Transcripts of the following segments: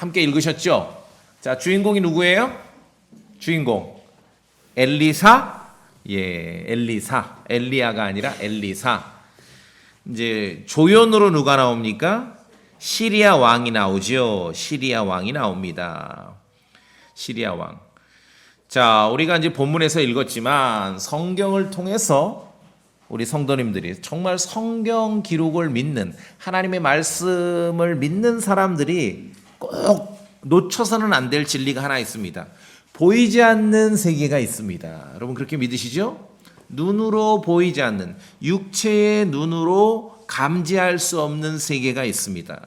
함께 읽으셨죠? 자, 주인공이 누구예요? 주인공 엘리사. 예, 엘리사. 엘리야가 아니라 엘리사. 이제 조연으로 누가 나옵니까? 시리아 왕이 나오죠. 시리아 왕이 나옵니다. 시리아 왕. 자, 우리가 이제 본문에서 읽었지만 성경을 통해서 우리 성도님들이 정말 성경 기록을 믿는, 하나님의 말씀을 믿는 사람들이 꼭 놓쳐서는 안 될 진리가 하나 있습니다. 보이지 않는 세계가 있습니다. 여러분 그렇게 믿으시죠? 눈으로 보이지 않는, 육체의 눈으로 감지할 수 없는 세계가 있습니다.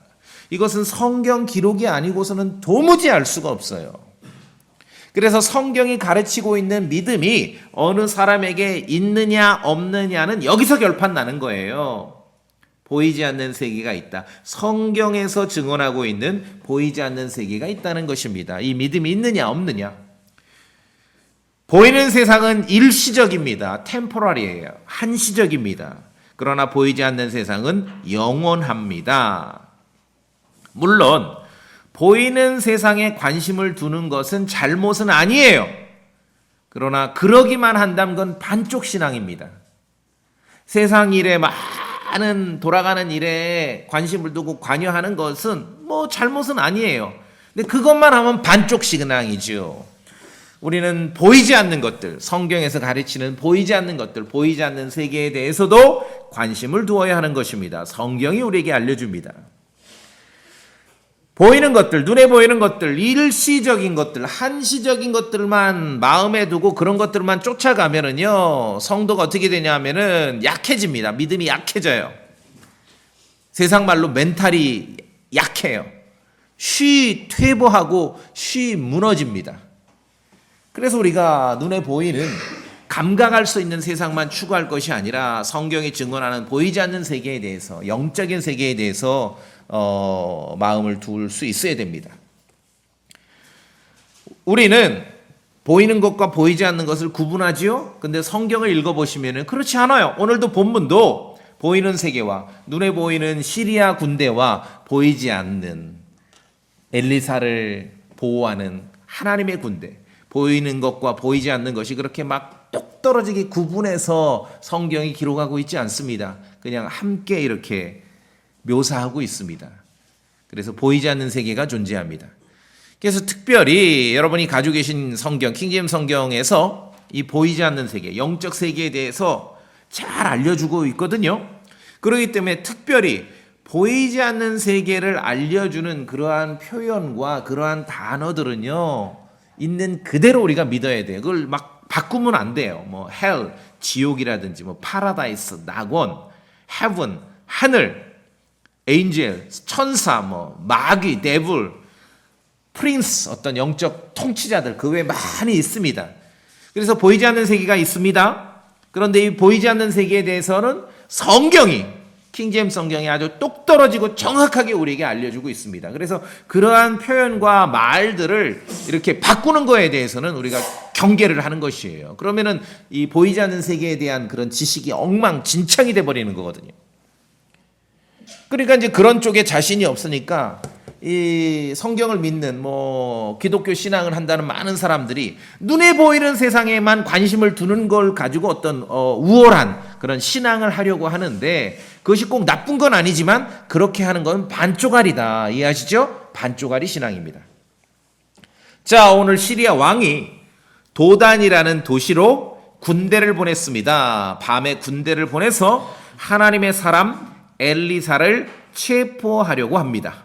이것은 성경 기록이 아니고서는 도무지 알 수가 없어요. 그래서 성경이 가르치고 있는 믿음이 어느 사람에게 있느냐 없느냐는 여기서 결판나는 거예요. 보이지 않는 세계가 있다. 성경에서 증언하고 있는 보이지 않는 세계가 있다는 것입니다. 이 믿음이 있느냐 없느냐. 보이는 세상은 일시적입니다. 템포러리예요. 한시적입니다. 그러나 보이지 않는 세상은 영원합니다. 물론 보이는 세상에 관심을 두는 것은 잘못은 아니에요. 그러나 그러기만 한다면 그건 반쪽 신앙입니다. 세상 일에 많은 돌아가는 일에 관심을 두고 관여하는 것은 뭐 잘못은 아니에요. 근데 그것만 하면 반쪽 신앙이죠. 우리는 보이지 않는 것들, 성경에서 가르치는 보이지 않는 것들, 보이지 않는 세계에 대해서도 관심을 두어야 하는 것입니다. 성경이 우리에게 알려줍니다. 보이는 것들, 눈에 보이는 것들, 일시적인 것들, 한시적인 것들만 마음에 두고 그런 것들만 쫓아가면은요, 성도가 어떻게 되냐면은 약해집니다. 믿음이 약해져요. 세상 말로 멘탈이 약해요. 쉬 퇴보하고 쉬 무너집니다. 그래서 우리가 눈에 보이는 감각할 수 있는 세상만 추구할 것이 아니라 성경이 증언하는 보이지 않는 세계에 대해서, 영적인 세계에 대해서 마음을 둘 수 있어야 됩니다. 우리는 보이는 것과 보이지 않는 것을 구분하지요. 근데 성경을 읽어보시면 그렇지 않아요. 오늘도 본문도 보이는 세계와 눈에 보이는 시리아 군대와 보이지 않는 엘리사를 보호하는 하나님의 군대, 보이는 것과 보이지 않는 것이 그렇게 막 똑떨어지게 구분해서 성경이 기록하고 있지 않습니다. 그냥 함께 이렇게 묘사하고 있습니다. 그래서 보이지 않는 세계가 존재합니다. 그래서 특별히 여러분이 가지고 계신 성경, 킹제임스 성경에서 이 보이지 않는 세계, 영적 세계에 대해서 잘 알려주고 있거든요. 그렇기 때문에 특별히 보이지 않는 세계를 알려주는 그러한 표현과 그러한 단어들은요, 있는 그대로 우리가 믿어야 돼요. 그걸 막 바꾸면 안 돼요. 뭐 hell, 지옥이라든지 뭐 paradise, 낙원, heaven, 하늘, angel, 천사, 뭐 마귀, devil, prince, 어떤 영적 통치자들 그 외에 많이 있습니다. 그래서 보이지 않는 세계가 있습니다. 그런데 이 보이지 않는 세계에 대해서는 성경이, 킹제임스 성경이 아주 똑떨어지고 정확하게 우리에게 알려주고 있습니다. 그래서 그러한 표현과 말들을 이렇게 바꾸는 거에 대해서는 우리가 경계를 하는 것이에요. 그러면은 이 보이지 않는 세계에 대한 그런 지식이 엉망진창이 돼버리는 거거든요. 그러니까 이제 그런 쪽에 자신이 없으니까 이 성경을 믿는 뭐 기독교 신앙을 한다는 많은 사람들이 눈에 보이는 세상에만 관심을 두는 걸 가지고 어떤 우월한 그런 신앙을 하려고 하는데 그것이 꼭 나쁜 건 아니지만 그렇게 하는 건 반쪽알이다. 이해하시죠? 반쪽알이 신앙입니다. 자, 오늘 시리아 왕이 도단이라는 도시로 군대를 보냈습니다. 밤에 군대를 보내서 하나님의 사람 엘리사를 체포하려고 합니다.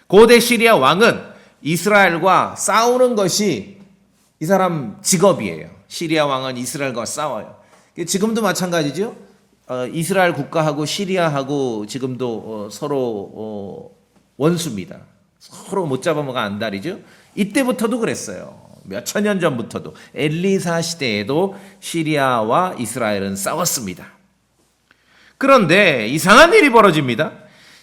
고대 시리아 왕은 이스라엘과 싸우는 것이 이 사람 직업이에요. 시리아 왕은 이스라엘과 싸워요. 지금도 마찬가지죠. 이스라엘 국가하고 시리아하고 지금도 서로 원수입니다. 서로 못 잡아먹어 안달이죠. 이때부터도 그랬어요. 몇천 년 전부터도 엘리사 시대에도 시리아와 이스라엘은 싸웠습니다. 그런데 이상한 일이 벌어집니다.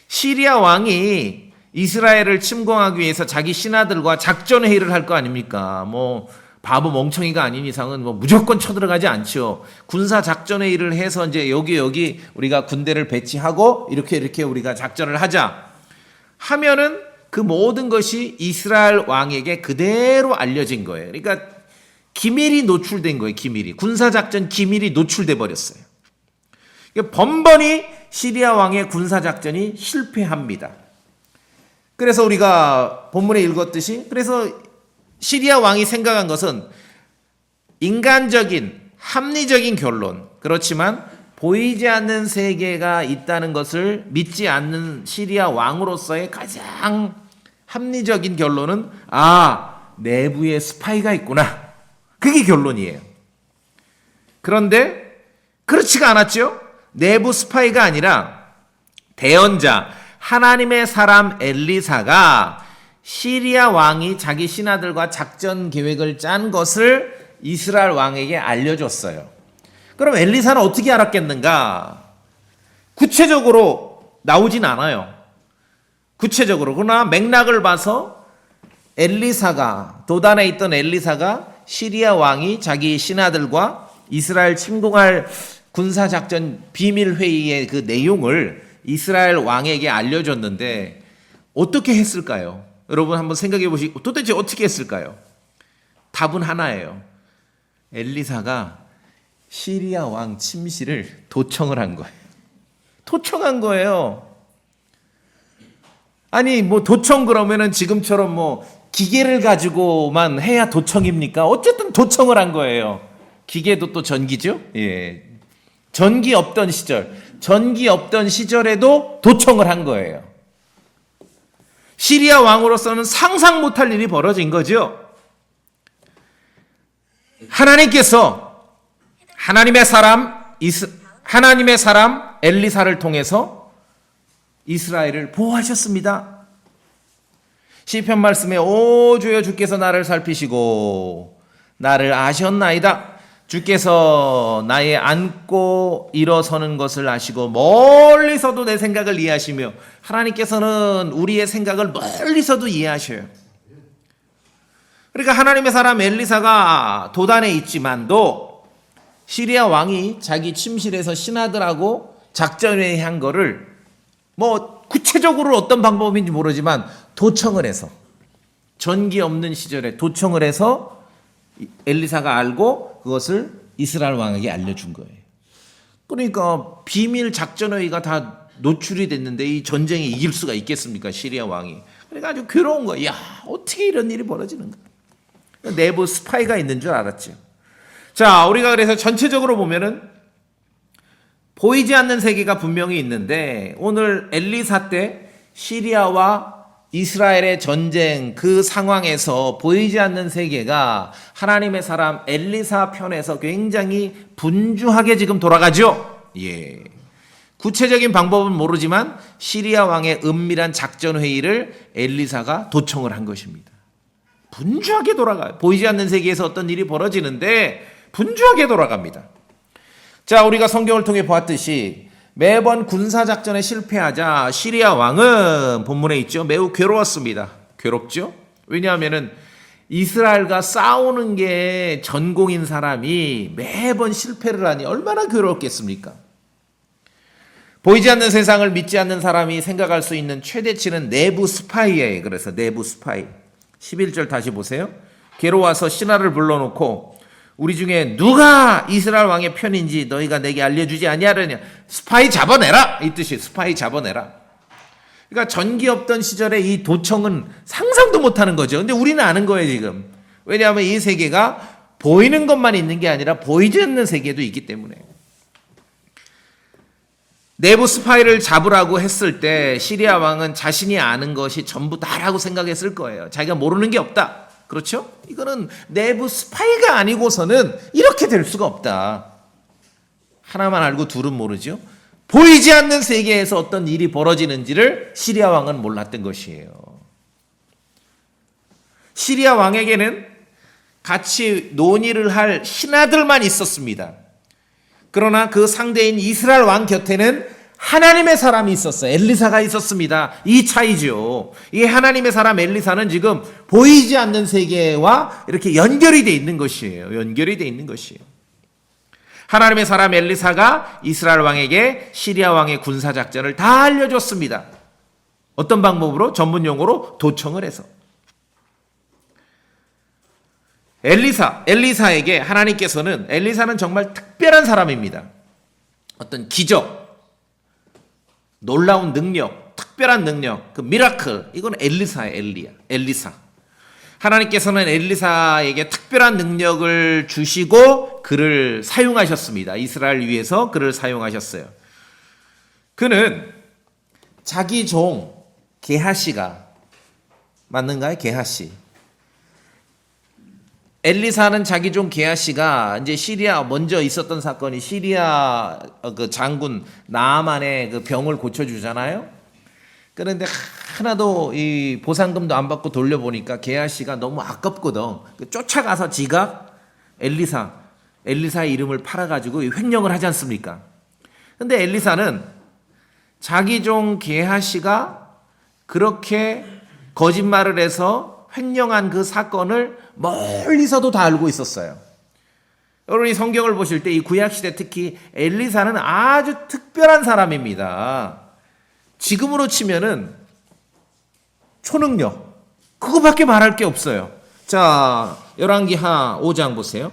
시리아 왕이 이스라엘을 침공하기 위해서 자기 신하들과 작전 회의를 할 거 아닙니까? 뭐 바보 멍청이가 아닌 이상은 뭐 무조건 쳐들어가지 않죠. 군사 작전 회의를 해서 이제 여기 우리가 군대를 배치하고 이렇게 우리가 작전을 하자 하면은 그 모든 것이 이스라엘 왕에게 그대로 알려진 거예요. 그러니까 기밀이 노출된 거예요. 기밀이. 군사작전 기밀이 노출돼 버렸어요. 그러니까 번번이 시리아 왕의 군사작전이 실패합니다. 그래서 우리가 본문에 읽었듯이 그래서 시리아 왕이 생각한 것은 인간적인 합리적인 결론, 그렇지만 보이지 않는 세계가 있다는 것을 믿지 않는 시리아 왕으로서의 가장 합리적인 결론은 내부에 스파이가 있구나. 그게 결론이에요. 그런데 그렇지가 않았죠. 내부 스파이가 아니라 대언자 하나님의 사람 엘리사가 시리아 왕이 자기 신하들과 작전 계획을 짠 것을 이스라엘 왕에게 알려줬어요. 그럼 엘리사는 어떻게 알았겠는가? 구체적으로 나오진 않아요. 구체적으로. 그러나 맥락을 봐서 엘리사가, 도단에 있던 엘리사가 시리아 왕이 자기 신하들과 이스라엘 침공할 군사작전 비밀회의의 그 내용을 이스라엘 왕에게 알려줬는데 어떻게 했을까요? 여러분 한번 생각해 보시고 도대체 어떻게 했을까요? 답은 하나예요. 엘리사가 시리아 왕 침실을 도청을 한 거예요. 도청한 거예요. 아니 뭐 도청 그러면은 지금처럼 뭐 기계를 가지고만 해야 도청입니까? 어쨌든 도청을 한 거예요. 기계도 또 전기죠? 예. 전기 없던 시절에도 도청을 한 거예요. 시리아 왕으로서는 상상 못할 일이 벌어진 거죠. 하나님께서 하나님의 사람 엘리사를 통해서 이스라엘을 보호하셨습니다. 시편 말씀에 오 주여 주께서 나를 살피시고 나를 아셨나이다. 주께서 나의 앉고 일어서는 것을 아시고 멀리서도 내 생각을 이해하시며 하나님께서는 우리의 생각을 멀리서도 이해하셔요. 그러니까 하나님의 사람 엘리사가 도단에 있지만도 시리아 왕이 자기 침실에서 신하들하고 작전회의 한 거를 뭐 구체적으로 어떤 방법인지 모르지만 도청을 해서 전기 없는 시절에 도청을 해서 엘리사가 알고 그것을 이스라엘 왕에게 알려준 거예요. 그러니까 비밀 작전회의가 다 노출이 됐는데 이 전쟁에 이길 수가 있겠습니까? 시리아 왕이. 그러니까 아주 괴로운 거예요. 야, 어떻게 이런 일이 벌어지는가? 내부 스파이가 있는 줄 알았죠. 자, 우리가 그래서 전체적으로 보면은 보이지 않는 세계가 분명히 있는데 오늘 엘리사 때 시리아와 이스라엘의 전쟁 그 상황에서 보이지 않는 세계가 하나님의 사람 엘리사 편에서 굉장히 분주하게 지금 돌아가죠. 예. 구체적인 방법은 모르지만 시리아 왕의 은밀한 작전 회의를 엘리사가 도청을 한 것입니다. 분주하게 돌아가요. 보이지 않는 세계에서 어떤 일이 벌어지는데 분주하게 돌아갑니다. 자, 우리가 성경을 통해 보았듯이 매번 군사작전에 실패하자 시리아 왕은 본문에 있죠. 매우 괴로웠습니다. 괴롭죠? 왜냐하면 이스라엘과 싸우는 게 전공인 사람이 매번 실패를 하니 얼마나 괴로웠겠습니까? 보이지 않는 세상을 믿지 않는 사람이 생각할 수 있는 최대치는 내부 스파이예요. 그래서 내부 스파이. 11절 다시 보세요. 괴로워서 신하를 불러놓고 우리 중에 누가 이스라엘 왕의 편인지 너희가 내게 알려주지 아니하느냐. 스파이 잡아내라. 이 뜻이 스파이 잡아내라. 그러니까 전기 없던 시절에 이 도청은 상상도 못하는 거죠. 근데 우리는 아는 거예요 지금. 왜냐하면 이 세계가 보이는 것만 있는 게 아니라 보이지 않는 세계도 있기 때문에. 내부 스파이를 잡으라고 했을 때 시리아 왕은 자신이 아는 것이 전부 다라고 생각했을 거예요. 자기가 모르는 게 없다. 그렇죠? 이거는 내부 스파이가 아니고서는 이렇게 될 수가 없다. 하나만 알고 둘은 모르죠. 보이지 않는 세계에서 어떤 일이 벌어지는지를 시리아 왕은 몰랐던 것이에요. 시리아 왕에게는 같이 논의를 할 신하들만 있었습니다. 그러나 그 상대인 이스라엘 왕 곁에는 하나님의 사람이 있었어요. 엘리사가 있었습니다. 이 차이죠. 이 하나님의 사람 엘리사는 지금 보이지 않는 세계와 이렇게 연결이 돼 있는 것이에요. 연결이 돼 있는 것이에요. 하나님의 사람 엘리사가 이스라엘 왕에게 시리아 왕의 군사작전을 다 알려줬습니다. 어떤 방법으로? 전문 용어로 도청을 해서. 엘리사에게 하나님께서는, 엘리사는 정말 특별한 사람입니다. 어떤 기적, 놀라운 능력, 특별한 능력, 그 미라클, 이건 엘리사예요. 엘리사. 하나님께서는 엘리사에게 특별한 능력을 주시고 그를 사용하셨습니다. 이스라엘 위해서 그를 사용하셨어요. 그는 자기 종 게하시가, 맞는가요? 게하시. 엘리사는 자기 종 게하시가 이제 시리아, 먼저 있었던 사건이 시리아 그 장군 나아만의 그 병을 고쳐주잖아요. 그런데 하나도 이 보상금도 안 받고 돌려보니까 게하시가 너무 아깝거든. 쫓아가서 지가 엘리사의 이름을 팔아가지고 횡령을 하지 않습니까? 근데 엘리사는 자기 종 게하시가 그렇게 거짓말을 해서 횡령한 그 사건을 멀리서도 다 알고 있었어요. 여러분이 성경을 보실 때 이 구약시대 특히 엘리사는 아주 특별한 사람입니다. 지금으로 치면은 초능력, 그거밖에 말할 게 없어요. 자, 열왕기하 5장 보세요.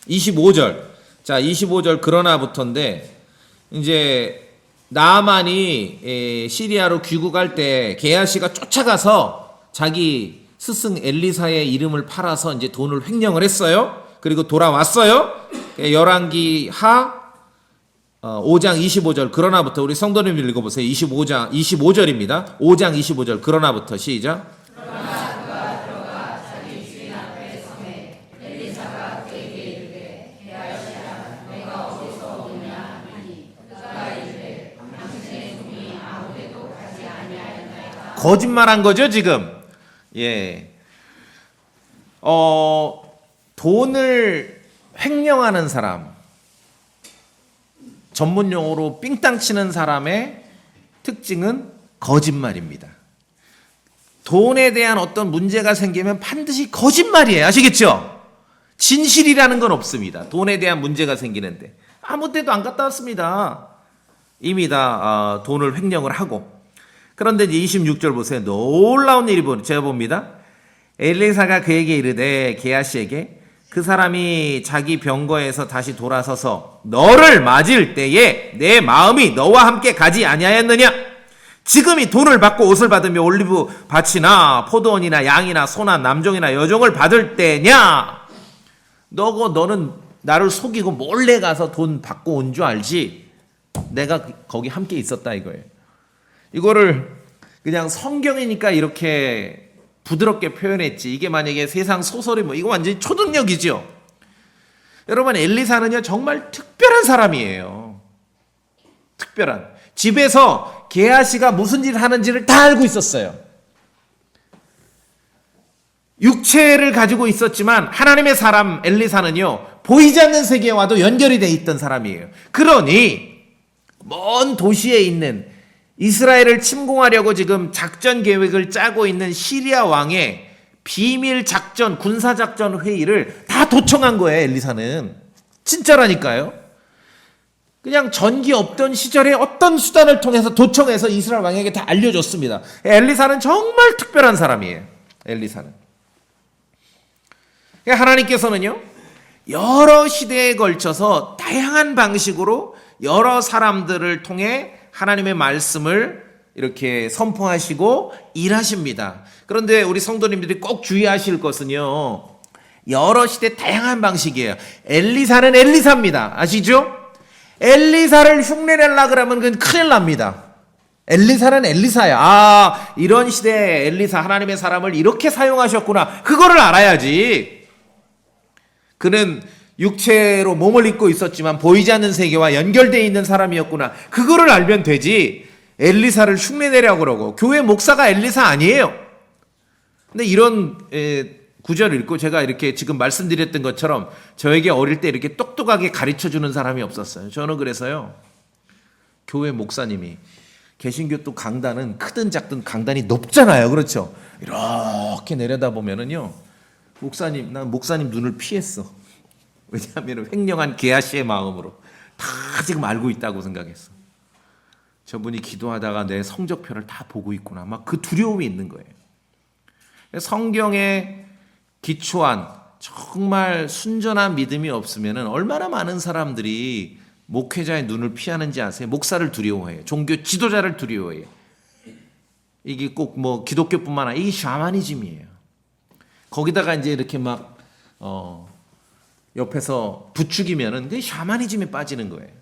25절. 자, 25절 그러나부터인데, 이제 나아만이 시리아로 귀국할 때 게하시가 쫓아가서 자기 스승 엘리사의 이름을 팔아서 이제 돈을 횡령을 했어요. 그리고 돌아왔어요. 열왕기하 5장 25절 그러나부터, 우리 성도님들 읽어보세요. 25절입니다. 5장 25절 그러나부터 시작. 그러나 그가 들어가 자기 주인 앞에 서매 엘리사가 그에게 이르되 게하시야 내가 어디서 오느냐 하니 그가 이르되 당신의 종이 아무데도 가지 아니하였나이다. 거짓말한 거죠 지금. 예. 돈을 횡령하는 사람, 전문 용어로 삥땅 치는 사람의 특징은 거짓말입니다. 돈에 대한 어떤 문제가 생기면 반드시 거짓말이에요. 아시겠죠? 진실이라는 건 없습니다. 돈에 대한 문제가 생기는데 아무 데도 안 갔다 왔습니다. 이미 다 돈을 횡령을 하고. 그런데 이제 26절 보세요. 놀라운 일이 제가 봅니다. 엘리사가 그에게 이르되 게하시에게 그 사람이 자기 병거에서 다시 돌아서서 너를 맞을 때에 내 마음이 너와 함께 가지 아니하였느냐? 지금이 돈을 받고 옷을 받으며 올리브 밭이나 포도원이나 양이나 소나 남종이나 여종을 받을 때냐? 너는 나를 속이고 몰래 가서 돈 받고 온 줄 알지? 내가 거기 함께 있었다 이거예요. 이거를 그냥 성경이니까 이렇게 부드럽게 표현했지. 이게 만약에 세상 소설이 이거 완전히 초능력이죠. 여러분, 엘리사는요 정말 특별한 사람이에요. 특별한. 집에서 게하시가 무슨 일을 하는지를 다 알고 있었어요. 육체를 가지고 있었지만 하나님의 사람 엘리사는요 보이지 않는 세계와도 연결이 돼 있던 사람이에요. 그러니 먼 도시에 있는 이스라엘을 침공하려고 지금 작전 계획을 짜고 있는 시리아 왕의 비밀 작전, 군사 작전 회의를 다 도청한 거예요. 엘리사는. 진짜라니까요. 그냥 전기 없던 시절에 어떤 수단을 통해서 도청해서 이스라엘 왕에게 다 알려줬습니다. 엘리사는 정말 특별한 사람이에요. 엘리사는. 하나님께서는요 여러 시대에 걸쳐서 다양한 방식으로 여러 사람들을 통해 하나님의 말씀을 이렇게 선포하시고 일하십니다. 그런데 우리 성도님들이 꼭 주의하실 것은요 여러 시대 다양한 방식이에요. 엘리사는 엘리사입니다. 아시죠? 엘리사를 흉내내려고 그러면 그건 큰일 납니다. 엘리사는 엘리사야. 이런 시대에 엘리사 하나님의 사람을 이렇게 사용하셨구나. 그거를 알아야지. 그는 육체로 몸을 입고 있었지만 보이지 않는 세계와 연결되어 있는 사람이었구나. 그거를 알면 되지. 엘리사를 흉내내려고 그러고. 교회 목사가 엘리사 아니에요. 근데 이런 구절을 읽고 제가 이렇게 지금 말씀드렸던 것처럼 저에게 어릴 때 이렇게 똑똑하게 가르쳐주는 사람이 없었어요. 저는 그래서요 교회 목사님이, 개신교 또 강단은 크든 작든 강단이 높잖아요. 그렇죠? 이렇게 내려다보면은요 난 목사님 눈을 피했어. 왜냐하면 횡령한 게하시의 마음으로 다 지금 알고 있다고 생각했어. 저분이 기도하다가 내 성적표를 다 보고 있구나. 막 그 두려움이 있는 거예요. 성경에 기초한 정말 순전한 믿음이 없으면 얼마나 많은 사람들이 목회자의 눈을 피하는지 아세요? 목사를 두려워해요. 종교 지도자를 두려워해요. 이게 꼭 뭐 기독교뿐만 아니라 이게 샤머니즘이에요. 거기다가 이제 이렇게 막 옆에서 부추기면은 그게 샤머니즘에 빠지는 거예요.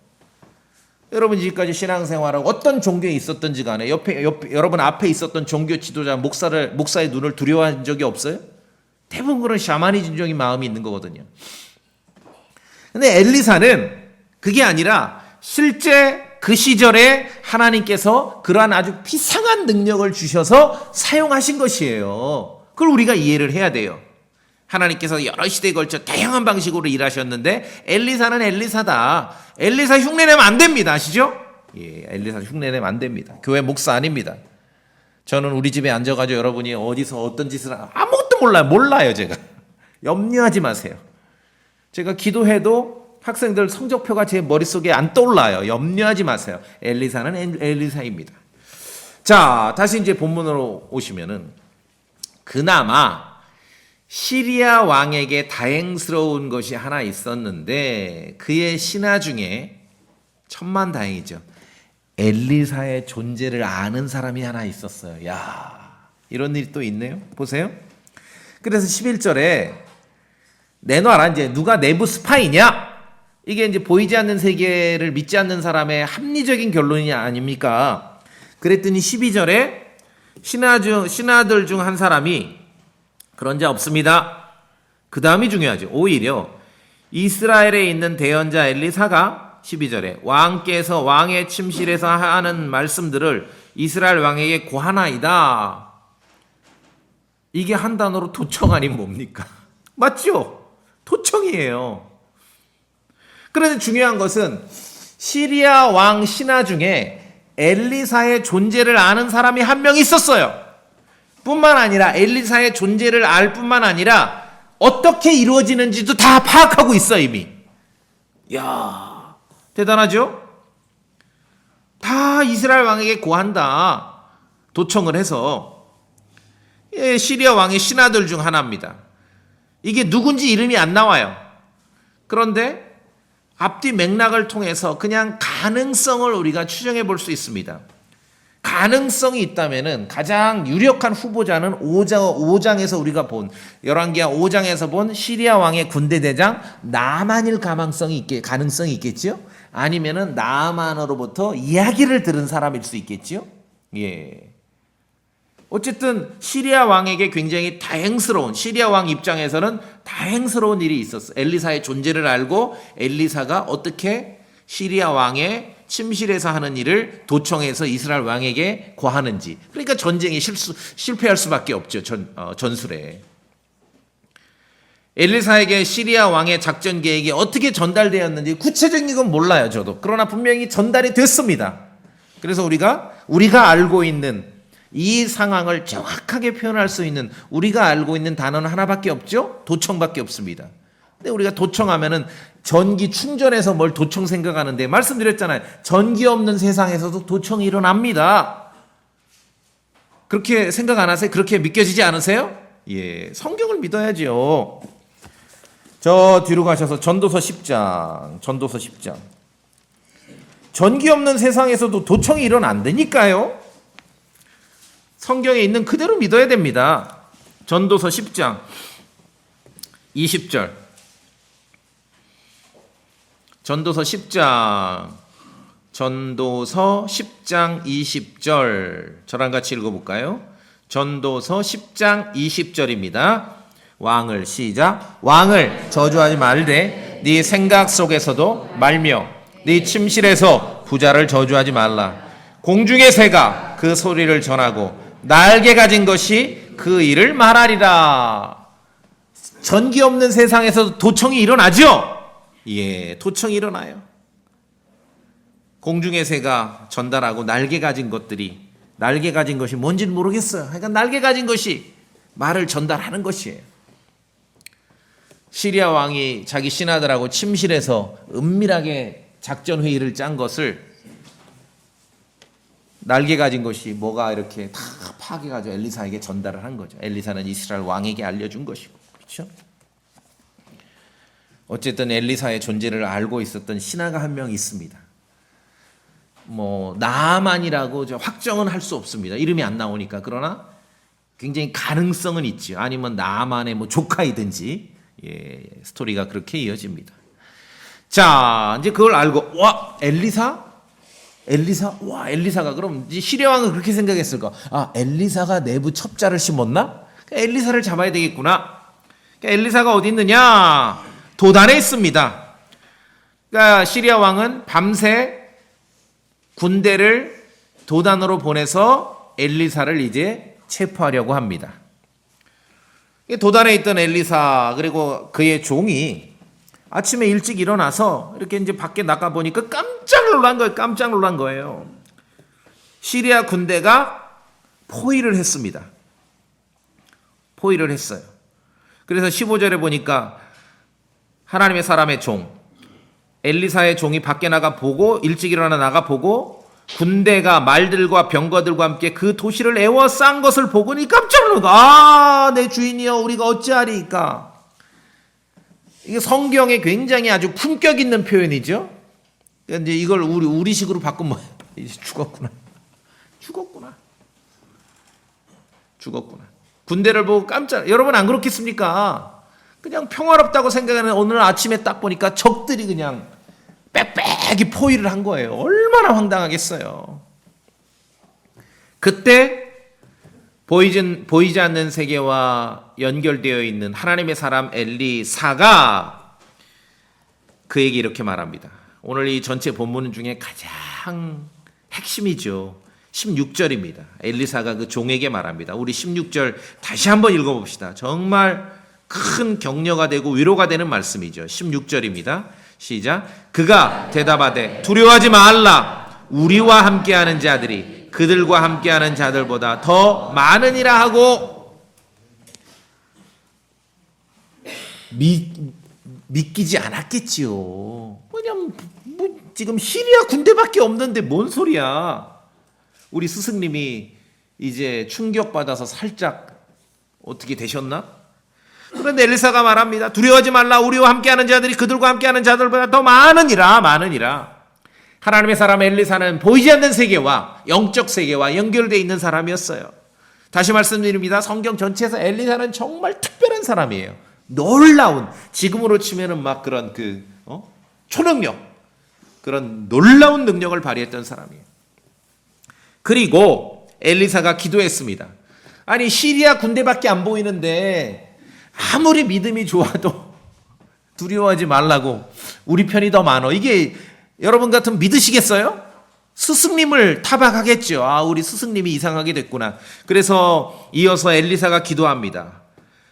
여러분 지금까지 신앙생활하고 어떤 종교에 있었던지 간에 옆에 여러분 앞에 있었던 종교 지도자 목사의 눈을 두려워한 적이 없어요? 대부분 그런 샤머니즘적인 마음이 있는 거거든요. 근데 엘리사는 그게 아니라 실제 그 시절에 하나님께서 그러한 아주 비상한 능력을 주셔서 사용하신 것이에요. 그걸 우리가 이해를 해야 돼요. 하나님께서 여러 시대에 걸쳐 다양한 방식으로 일하셨는데 엘리사는 엘리사다. 엘리사 흉내내면 안 됩니다. 아시죠? 예, 엘리사 흉내내면 안 됩니다. 교회 목사 아닙니다. 저는 우리 집에 앉아가지고 여러분이 어디서 어떤 짓을 아무것도 몰라요 제가. 염려하지 마세요. 제가 기도해도 학생들 성적표가 제 머릿속에 안 떠올라요. 염려하지 마세요. 엘리사는 엘리사입니다. 자, 다시 이제 본문으로 오시면은 그나마 시리아 왕에게 다행스러운 것이 하나 있었는데 그의 신하 중에 천만다행이죠. 엘리사의 존재를 아는 사람이 하나 있었어요. 야, 이런 일이 또 있네요. 보세요. 그래서 11절에 내놔라. 이제 누가 내부 스파이냐? 이게 이제 보이지 않는 세계를 믿지 않는 사람의 합리적인 결론이 아닙니까? 그랬더니 12절에 신하들 중 한 사람이 그런 자 없습니다. 그 다음이 중요하죠. 오히려 이스라엘에 있는 대언자 엘리사가 12절에 왕께서 왕의 침실에서 하는 말씀들을 이스라엘 왕에게 고하나이다. 이게 한 단어로 도청 아닌 뭡니까? 맞죠? 도청이에요. 그런데 중요한 것은 시리아 왕 신하 중에 엘리사의 존재를 아는 사람이 한 명 있었어요. 뿐만 아니라 엘리사의 존재를 알 뿐만 아니라 어떻게 이루어지는지도 다 파악하고 있어 이미. 이야, 대단하죠? 다 이스라엘 왕에게 고한다. 도청을 해서. 예, 시리아 왕의 신하들 중 하나입니다. 이게 누군지 이름이 안 나와요. 그런데 앞뒤 맥락을 통해서 그냥 가능성을 우리가 추정해 볼 수 있습니다. 가능성이 있다면은 가장 유력한 후보자는 5장에서 우리가 본 열왕기하 5장에서 본 시리아 왕의 군대 대장 나만일 가능성이 있겠지요? 아니면은 나만으로부터 이야기를 들은 사람일 수 있겠지요? 예. 어쨌든 시리아 왕에게 굉장히 다행스러운, 시리아 왕 입장에서는 다행스러운 일이 있었어. 엘리사의 존재를 알고 엘리사가 어떻게 시리아 왕의 침실에서 하는 일을 도청해서 이스라엘 왕에게 고하는지. 그러니까 전쟁에 실패할 수밖에 없죠. 전술에. 엘리사에게 시리아 왕의 작전 계획이 어떻게 전달되었는지 구체적인 건 몰라요. 저도. 그러나 분명히 전달이 됐습니다. 그래서 우리가 알고 있는 이 상황을 정확하게 표현할 수 있는 우리가 알고 있는 단어는 하나밖에 없죠. 도청밖에 없습니다. 근데 우리가 도청하면은 전기 충전해서 뭘 도청 생각하는데 말씀드렸잖아요. 전기 없는 세상에서도 도청이 일어납니다. 그렇게 생각 안 하세요? 그렇게 믿겨지지 않으세요? 예, 성경을 믿어야죠. 저 뒤로 가셔서 전도서 10장. 전기 없는 세상에서도 도청이 일어난다니까요. 성경에 있는 그대로 믿어야 됩니다. 전도서 10장 20절. 전도서 10장 20절. 저랑 같이 읽어볼까요? 전도서 10장 20절입니다. 왕을 시작. 왕을 저주하지 말되 네 생각 속에서도 말며 네 침실에서 부자를 저주하지 말라. 공중의 새가 그 소리를 전하고 날개 가진 것이 그 일을 말하리라. 전기 없는 세상에서도 도청이 일어나죠? 예, 도청이 일어나요. 공중의 새가 전달하고 날개 가진 것이 뭔지는 모르겠어요. 그러니까 날개 가진 것이 말을 전달하는 것이에요. 시리아 왕이 자기 신하들하고 침실에서 은밀하게 작전 회의를 짠 것을 날개 가진 것이 뭐가 이렇게 다 파괴가지고 엘리사에게 전달을 한 거죠. 엘리사는 이스라엘 왕에게 알려준 것이고, 그렇죠? 어쨌든 엘리사의 존재를 알고 있었던 신하가 한 명 있습니다. 뭐 나아만이라고 확정은 할 수 없습니다. 이름이 안 나오니까. 그러나 굉장히 가능성은 있죠. 아니면 나아만의 뭐 조카이든지, 예, 스토리가 그렇게 이어집니다. 자, 이제 그걸 알고, 와, 엘리사? 와, 엘리사가 그럼 이제 시리아 왕은 그렇게 생각했을까? 아, 엘리사가 내부 첩자를 심었나? 엘리사를 잡아야 되겠구나. 엘리사가 어디 있느냐? 도단에 있습니다. 그러니까 시리아 왕은 밤새 군대를 도단으로 보내서 엘리사를 이제 체포하려고 합니다. 도단에 있던 엘리사 그리고 그의 종이 아침에 일찍 일어나서 이렇게 이제 밖에 나가 보니까 깜짝 놀란 거예요. 시리아 군대가 포위를 했습니다. 포위를 했어요. 그래서 15절에 보니까 하나님의 사람의 종 엘리사의 종이 밖에 나가 보고 일찍 일어나 나가 보고 군대가 말들과 병거들과 함께 그 도시를 에워싼 것을 보고니 깜짝 놀라고, 아, 내 주인이여, 우리가 어찌하리까. 이게 성경에 굉장히 아주 품격 있는 표현이죠. 이제 이걸 우리식으로 바꾸면 이제 죽었구나. 군대를 보고 여러분 안 그렇겠습니까? 그냥 평화롭다고 생각하는 오늘 아침에 딱 보니까 적들이 그냥 빽빽이 포위를 한 거예요. 얼마나 황당하겠어요. 그때 보이지 않는 세계와 연결되어 있는 하나님의 사람 엘리사가 그에게 이렇게 말합니다. 오늘 이 전체 본문 중에 가장 핵심이죠. 16절입니다. 엘리사가 그 종에게 말합니다. 우리 16절 다시 한번 읽어봅시다. 정말 큰 격려가 되고 위로가 되는 말씀이죠. 16절입니다. 시작. 그가 대답하되 두려워하지 말라. 우리와 함께하는 자들이 그들과 함께하는 자들보다 더 많으니라 하고, 믿기지 않았겠지요. 왜냐면 지금 시리아 군대밖에 없는데 뭔 소리야. 우리 스승님이 이제 충격받아서 살짝 어떻게 되셨나? 그런데 엘리사가 말합니다. 두려워하지 말라. 우리와 함께하는 자들이 그들과 함께하는 자들보다 더 많으니라. 하나님의 사람 엘리사는 보이지 않는 세계와 영적 세계와 연결되어 있는 사람이었어요. 다시 말씀드립니다. 성경 전체에서 엘리사는 정말 특별한 사람이에요. 놀라운, 지금으로 치면은 막 그런 초능력, 그런 놀라운 능력을 발휘했던 사람이에요. 그리고 엘리사가 기도했습니다. 아니, 시리아 군대밖에 안 보이는데 아무리 믿음이 좋아도 두려워하지 말라고, 우리 편이 더 많어. 이게 여러분 같으면 믿으시겠어요? 스승님을 타박하겠죠. 아, 우리 스승님이 이상하게 됐구나. 그래서 이어서 엘리사가 기도합니다.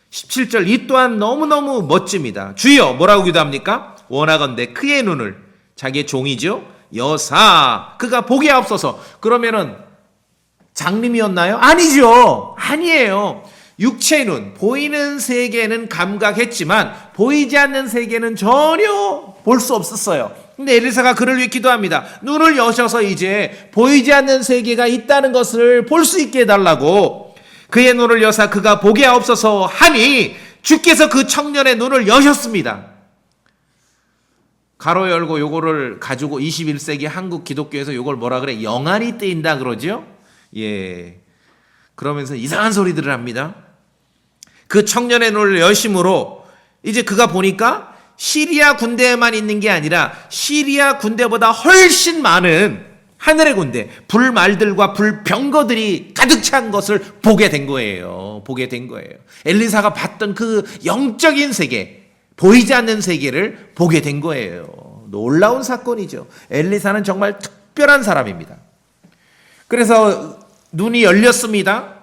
17절, 이 또한 너무너무 멋집니다. 주여, 뭐라고 기도합니까? 원하건대 그의 눈을, 자기의 종이죠, 여사, 그가 보게 하옵소서. 그러면은 장님이었나요? 아니죠. 아니에요. 육체의 눈, 보이는 세계는 감각했지만 보이지 않는 세계는 전혀 볼 수 없었어요. 근데 엘리사가 그를 위해 기도합니다. 눈을 여셔서 이제 보이지 않는 세계가 있다는 것을 볼 수 있게 해달라고. 그의 눈을 여사 그가 보게 하옵소서 하니 주께서 그 청년의 눈을 여셨습니다. 가로 열고 요거를 가지고 21세기 한국 기독교에서 요걸 뭐라 그래? 영안이 뜨인다 그러죠? 예. 그러면서 이상한 소리들을 합니다. 그 청년의 눈을 여심으로 이제 그가 보니까 시리아 군대에만 있는 게 아니라 시리아 군대보다 훨씬 많은 하늘의 군대, 불말들과 불병거들이 가득 찬 것을 보게 된 거예요. 엘리사가 봤던 그 영적인 세계, 보이지 않는 세계를 보게 된 거예요. 놀라운 사건이죠. 엘리사는 정말 특별한 사람입니다. 그래서 눈이 열렸습니다.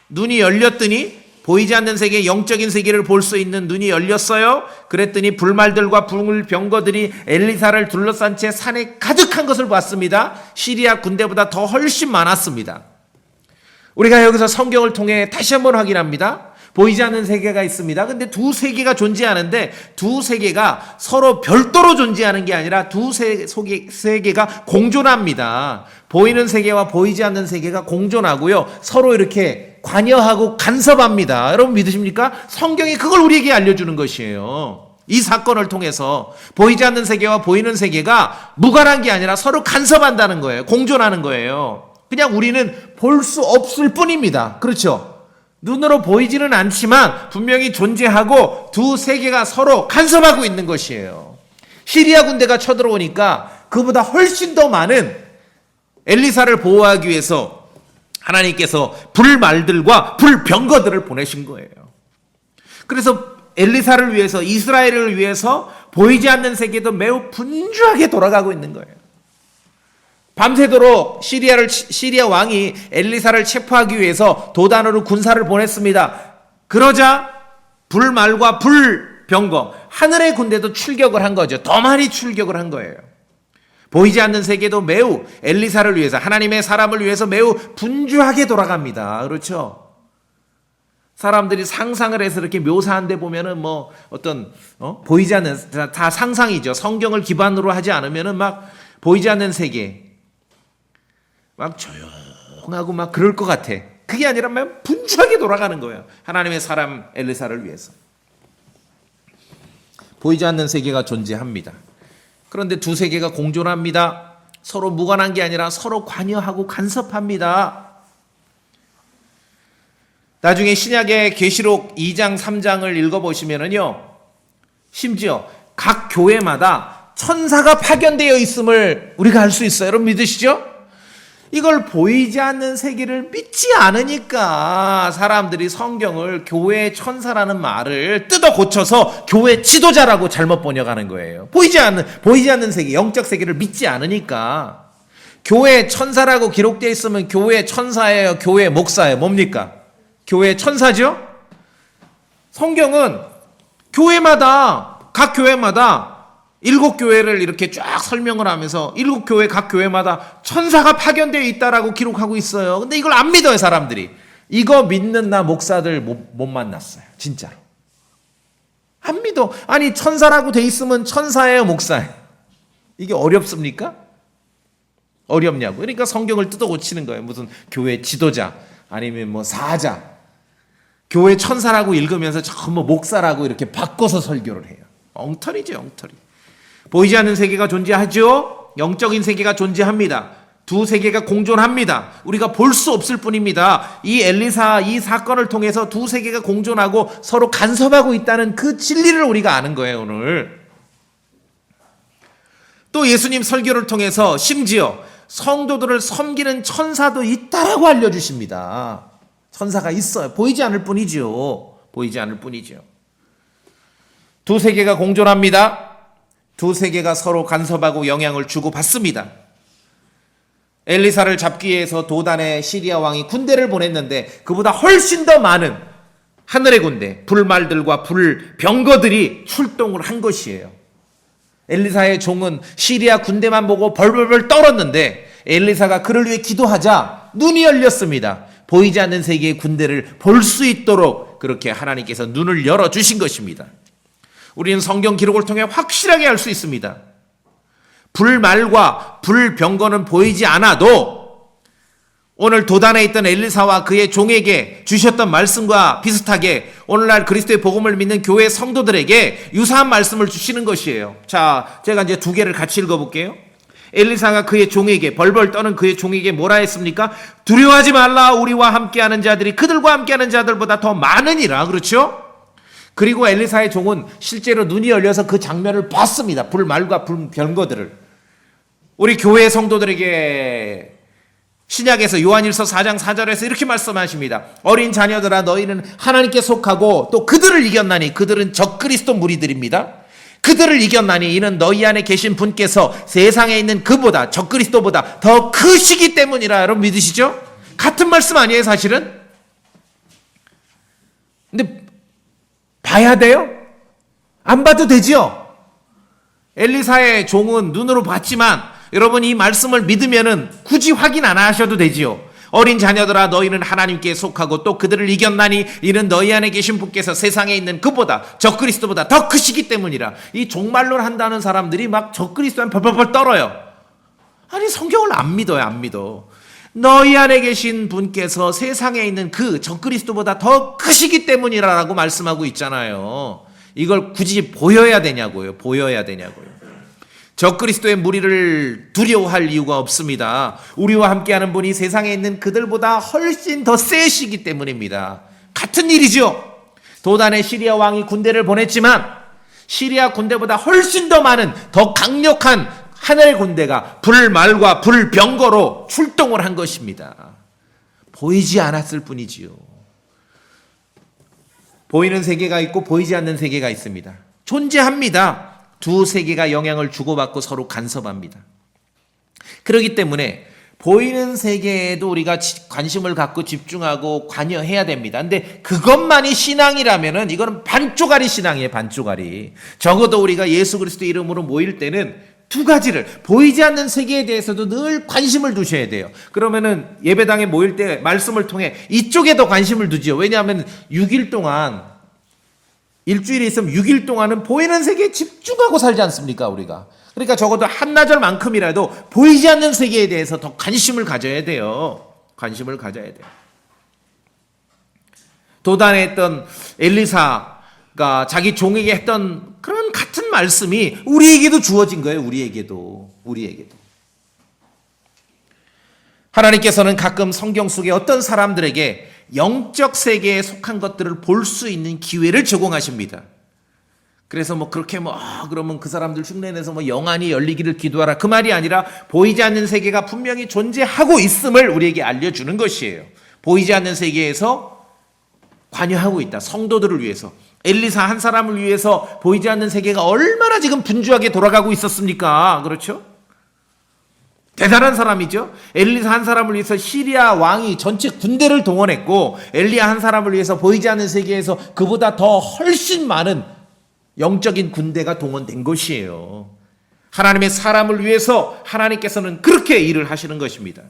눈이 열렸더니 보이지 않는 세계, 영적인 세계를 볼 수 있는 눈이 열렸어요. 그랬더니 불말들과 불병거들이 엘리사를 둘러싼 채 산에 가득한 것을 봤습니다. 시리아 군대보다 더 훨씬 많았습니다. 우리가 여기서 성경을 통해 다시 한번 확인합니다. 보이지 않는 세계가 있습니다. 근데 두 세계가 존재하는데 두 세계가 서로 별도로 존재하는 게 아니라 두 세계가 공존합니다. 보이는 세계와 보이지 않는 세계가 공존하고요. 서로 이렇게 관여하고 간섭합니다. 여러분 믿으십니까? 성경이 그걸 우리에게 알려주는 것이에요. 이 사건을 통해서 보이지 않는 세계와 보이는 세계가 무관한 게 아니라 서로 간섭한다는 거예요. 공존하는 거예요. 그냥 우리는 볼 수 없을 뿐입니다. 그렇죠? 눈으로 보이지는 않지만 분명히 존재하고 두 세계가 서로 간섭하고 있는 것이에요. 시리아 군대가 쳐들어오니까 그보다 훨씬 더 많은 엘리사를 보호하기 위해서 하나님께서 불말들과 불병거들을 보내신 거예요. 그래서 엘리사를 위해서, 이스라엘을 위해서 보이지 않는 세계도 매우 분주하게 돌아가고 있는 거예요. 밤새도록 시리아 왕이 엘리사를 체포하기 위해서 도단으로 군사를 보냈습니다. 그러자 불말과 불병거, 하늘의 군대도 출격을 한 거죠. 더 많이 출격을 한 거예요. 보이지 않는 세계도 매우 엘리사를 위해서, 하나님의 사람을 위해서 매우 분주하게 돌아갑니다. 그렇죠? 사람들이 상상을 해서 이렇게 묘사한 데 보면은 뭐 어떤 보이지 않는, 다 상상이죠. 성경을 기반으로 하지 않으면은 막 보이지 않는 세계, 막 조용하고 막 그럴 것 같아. 그게 아니라 막 분주하게 돌아가는 거예요. 하나님의 사람 엘리사를 위해서. 보이지 않는 세계가 존재합니다. 그런데 두 세계가 공존합니다. 서로 무관한 게 아니라 서로 관여하고 간섭합니다. 나중에 신약의 계시록 2장 3장을 읽어보시면은요, 심지어 각 교회마다 천사가 파견되어 있음을 우리가 알 수 있어요. 여러분 믿으시죠? 이걸 보이지 않는 세계를 믿지 않으니까 사람들이 성경을 교회의 천사라는 말을 뜯어 고쳐서 교회 지도자라고 잘못 번역하는 거예요. 보이지 않는 세계, 영적 세계를 믿지 않으니까. 교회 천사라고 기록되어 있으면 교회 천사예요, 교회 목사예요? 뭡니까? 교회 천사죠? 성경은 교회마다, 각 교회마다 7교회를 이렇게 쫙 설명을 하면서 7교회 각 교회마다 천사가 파견되어 있다라고 기록하고 있어요. 근데 이걸 안 믿어요, 사람들이. 이거 믿는 나 목사들 못 만났어요. 진짜로. 안 믿어. 아니, 천사라고 돼 있으면 천사예요, 목사예요? 이게 어렵습니까? 어렵냐고. 그러니까 성경을 뜯어 고치는 거예요. 무슨 교회 지도자 아니면 뭐 사자, 교회 천사라고 읽으면서 전부 목사라고 이렇게 바꿔서 설교를 해요. 엉터리죠, 엉터리. 보이지 않는 세계가 존재하죠. 영적인 세계가 존재합니다. 두 세계가 공존합니다. 우리가 볼 수 없을 뿐입니다. 이 엘리사, 이 사건을 통해서 두 세계가 공존하고 서로 간섭하고 있다는 그 진리를 우리가 아는 거예요, 오늘. 또 예수님 설교를 통해서 심지어 성도들을 섬기는 천사도 있다라고 알려주십니다. 천사가 있어요. 보이지 않을 뿐이죠. 보이지 않을 뿐이죠. 두 세계가 공존합니다. 두 세계가 서로 간섭하고 영향을 주고받습니다. 엘리사를 잡기 위해서 도단의 시리아 왕이 군대를 보냈는데 그보다 훨씬 더 많은 하늘의 군대, 불말들과 불병거들이 출동을 한 것이에요. 엘리사의 종은 시리아 군대만 보고 벌벌벌 떨었는데 엘리사가 그를 위해 기도하자 눈이 열렸습니다. 보이지 않는 세계의 군대를 볼 수 있도록 그렇게 하나님께서 눈을 열어주신 것입니다. 우리는 성경 기록을 통해 확실하게 알 수 있습니다. 불말과 불병거는 보이지 않아도 오늘 도단에 있던 엘리사와 그의 종에게 주셨던 말씀과 비슷하게 오늘날 그리스도의 복음을 믿는 교회 성도들에게 유사한 말씀을 주시는 것이에요. 자, 제가 이제 두 개를 같이 읽어볼게요. 엘리사가 그의 종에게, 벌벌 떠는 그의 종에게 뭐라 했습니까? 두려워하지 말라. 우리와 함께하는 자들이 그들과 함께하는 자들보다 더 많으니라. 그렇죠? 그리고 엘리사의 종은 실제로 눈이 열려서 그 장면을 봤습니다. 불말과 불병거들을. 우리 교회 성도들에게 신약에서 요한일서 4장 4절에서 이렇게 말씀하십니다. 어린 자녀들아, 너희는 하나님께 속하고 또 그들을 이겼나니, 그들은 적그리스도 무리들입니다. 그들을 이겼나니 이는 너희 안에 계신 분께서 세상에 있는 그보다, 적그리스도보다 더 크시기 때문이라. 여러분 믿으시죠? 같은 말씀 아니에요, 사실은? 근데 봐야 돼요? 안 봐도 되지요? 엘리사의 종은 눈으로 봤지만 여러분 이 말씀을 믿으면은 굳이 확인 안 하셔도 되지요. 어린 자녀들아 너희는 하나님께 속하고 또 그들을 이겼나니 이는 너희 안에 계신 분께서 세상에 있는 그보다 적그리스도보다 더 크시기 때문이라. 이 종말론 한다는 사람들이 막 적그리스도한 벌벌벌 떨어요. 아니 성경을 안 믿어요. 안 믿어. 너희 안에 계신 분께서 세상에 있는 그 적그리스도보다 더 크시기 때문이라고 말씀하고 있잖아요. 이걸 굳이 보여야 되냐고요. 보여야 되냐고요. 적그리스도의 무리를 두려워할 이유가 없습니다. 우리와 함께하는 분이 세상에 있는 그들보다 훨씬 더 세시기 때문입니다. 같은 일이죠. 도단의 시리아 왕이 군대를 보냈지만 시리아 군대보다 훨씬 더 많은 더 강력한 하늘의 군대가 불말과 불병거로 출동을 한 것입니다. 보이지 않았을 뿐이지요. 보이는 세계가 있고 보이지 않는 세계가 있습니다. 존재합니다. 두 세계가 영향을 주고받고 서로 간섭합니다. 그렇기 때문에 보이는 세계에도 우리가 관심을 갖고 집중하고 관여해야 됩니다. 근데 그것만이 신앙이라면은 이거는 반쪽짜리 신앙이에요. 반쪽짜리. 적어도 우리가 예수 그리스도 이름으로 모일 때는 두 가지를 보이지 않는 세계에 대해서도 늘 관심을 두셔야 돼요. 그러면은 예배당에 모일 때 말씀을 통해 이쪽에도 관심을 두지요. 왜냐하면 6일 동안 일주일에 있으면 6일 동안은 보이는 세계에 집중하고 살지 않습니까, 우리가? 그러니까 적어도 한나절만큼이라도 보이지 않는 세계에 대해서 더 관심을 가져야 돼요. 관심을 가져야 돼요. 도단에 했던 엘리사가 자기 종에게 했던 그런 같은 말씀이 우리에게도 주어진 거예요. 우리에게도. 하나님께서는 가끔 성경 속에 어떤 사람들에게 영적 세계에 속한 것들을 볼 수 있는 기회를 제공하십니다. 그래서 그렇게 그러면 그 사람들 흉내내서 영안이 열리기를 기도하라. 그 말이 아니라 보이지 않는 세계가 분명히 존재하고 있음을 우리에게 알려주는 것이에요. 보이지 않는 세계에서 관여하고 있다. 성도들을 위해서. 엘리사 한 사람을 위해서 보이지 않는 세계가 얼마나 지금 분주하게 돌아가고 있었습니까? 그렇죠? 대단한 사람이죠. 엘리사 한 사람을 위해서 시리아 왕이 전체 군대를 동원했고 엘리야 한 사람을 위해서 보이지 않는 세계에서 그보다 더 훨씬 많은 영적인 군대가 동원된 것이에요. 하나님의 사람을 위해서 하나님께서는 그렇게 일을 하시는 것입니다.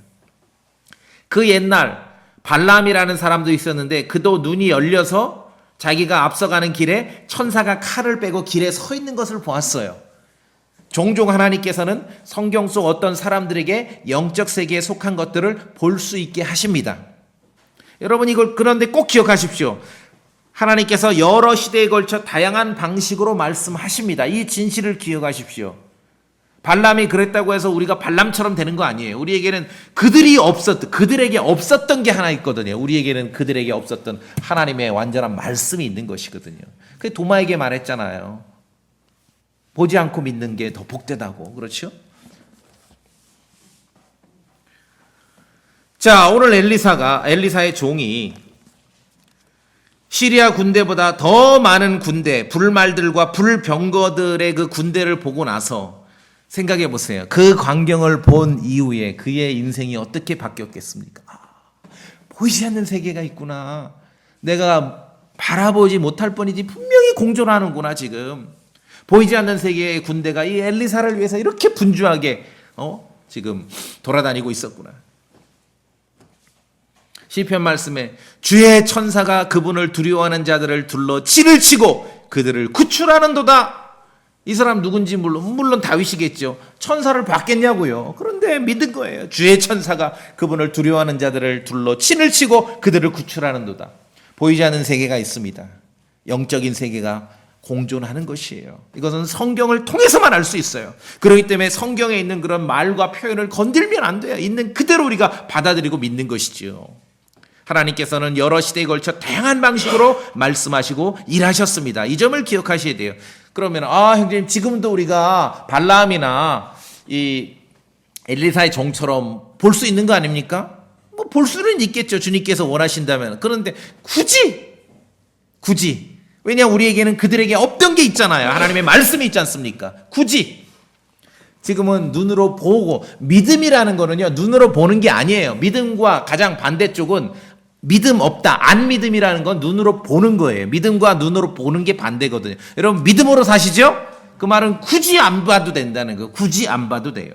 그 옛날 발람이라는 사람도 있었는데 그도 눈이 열려서 자기가 앞서가는 길에 천사가 칼을 빼고 길에 서 있는 것을 보았어요. 종종 하나님께서는 성경 속 어떤 사람들에게 영적 세계에 속한 것들을 볼 수 있게 하십니다. 여러분 이걸 그런데 꼭 기억하십시오. 하나님께서 여러 시대에 걸쳐 다양한 방식으로 말씀하십니다. 이 진실을 기억하십시오. 발람이 그랬다고 해서 우리가 발람처럼 되는 거 아니에요. 우리에게는 그들에게 없었던 게 하나 있거든요. 우리에게는 그들에게 없었던 하나님의 완전한 말씀이 있는 것이거든요. 그 도마에게 말했잖아요. 보지 않고 믿는 게 더 복되다고. 그렇죠? 자, 오늘 엘리사의 종이 시리아 군대보다 더 많은 군대, 불말들과 불병거들의 그 군대를 보고 나서 생각해 보세요. 그 광경을 본 이후에 그의 인생이 어떻게 바뀌었겠습니까? 보이지 않는 세계가 있구나. 내가 바라보지 못할 뿐이지 분명히 공존하는구나 지금. 보이지 않는 세계의 군대가 이 엘리사를 위해서 이렇게 분주하게 지금 돌아다니고 있었구나. 시편 말씀에 주의 천사가 그분을 두려워하는 자들을 둘러 진을 치고 그들을 구출하는도다. 이 사람 누군지 물론 다윗이겠죠. 천사를 봤겠냐고요. 그런데 믿은 거예요. 주의 천사가 그분을 두려워하는 자들을 둘러 진을 치고 그들을 구출하는도다. 보이지 않는 세계가 있습니다. 영적인 세계가 공존하는 것이에요. 이것은 성경을 통해서만 알 수 있어요. 그렇기 때문에 성경에 있는 그런 말과 표현을 건들면 안 돼요. 있는 그대로 우리가 받아들이고 믿는 것이지요. 하나님께서는 여러 시대에 걸쳐 다양한 방식으로 말씀하시고 일하셨습니다. 이 점을 기억하셔야 돼요. 그러면 형님 지금도 우리가 발람이나 이 엘리사의 종처럼 볼 수 있는 거 아닙니까? 볼 수는 있겠죠. 주님께서 원하신다면. 그런데 굳이 왜냐하면 우리에게는 그들에게 없던 게 있잖아요. 하나님의 말씀이 있지 않습니까? 굳이 지금은 눈으로 보고 믿음이라는 거는요. 눈으로 보는 게 아니에요. 믿음과 가장 반대쪽은 믿음 없다. 안 믿음이라는 건 눈으로 보는 거예요. 믿음과 눈으로 보는 게 반대거든요. 여러분 믿음으로 사시죠? 그 말은 굳이 안 봐도 된다는 거예요. 굳이 안 봐도 돼요.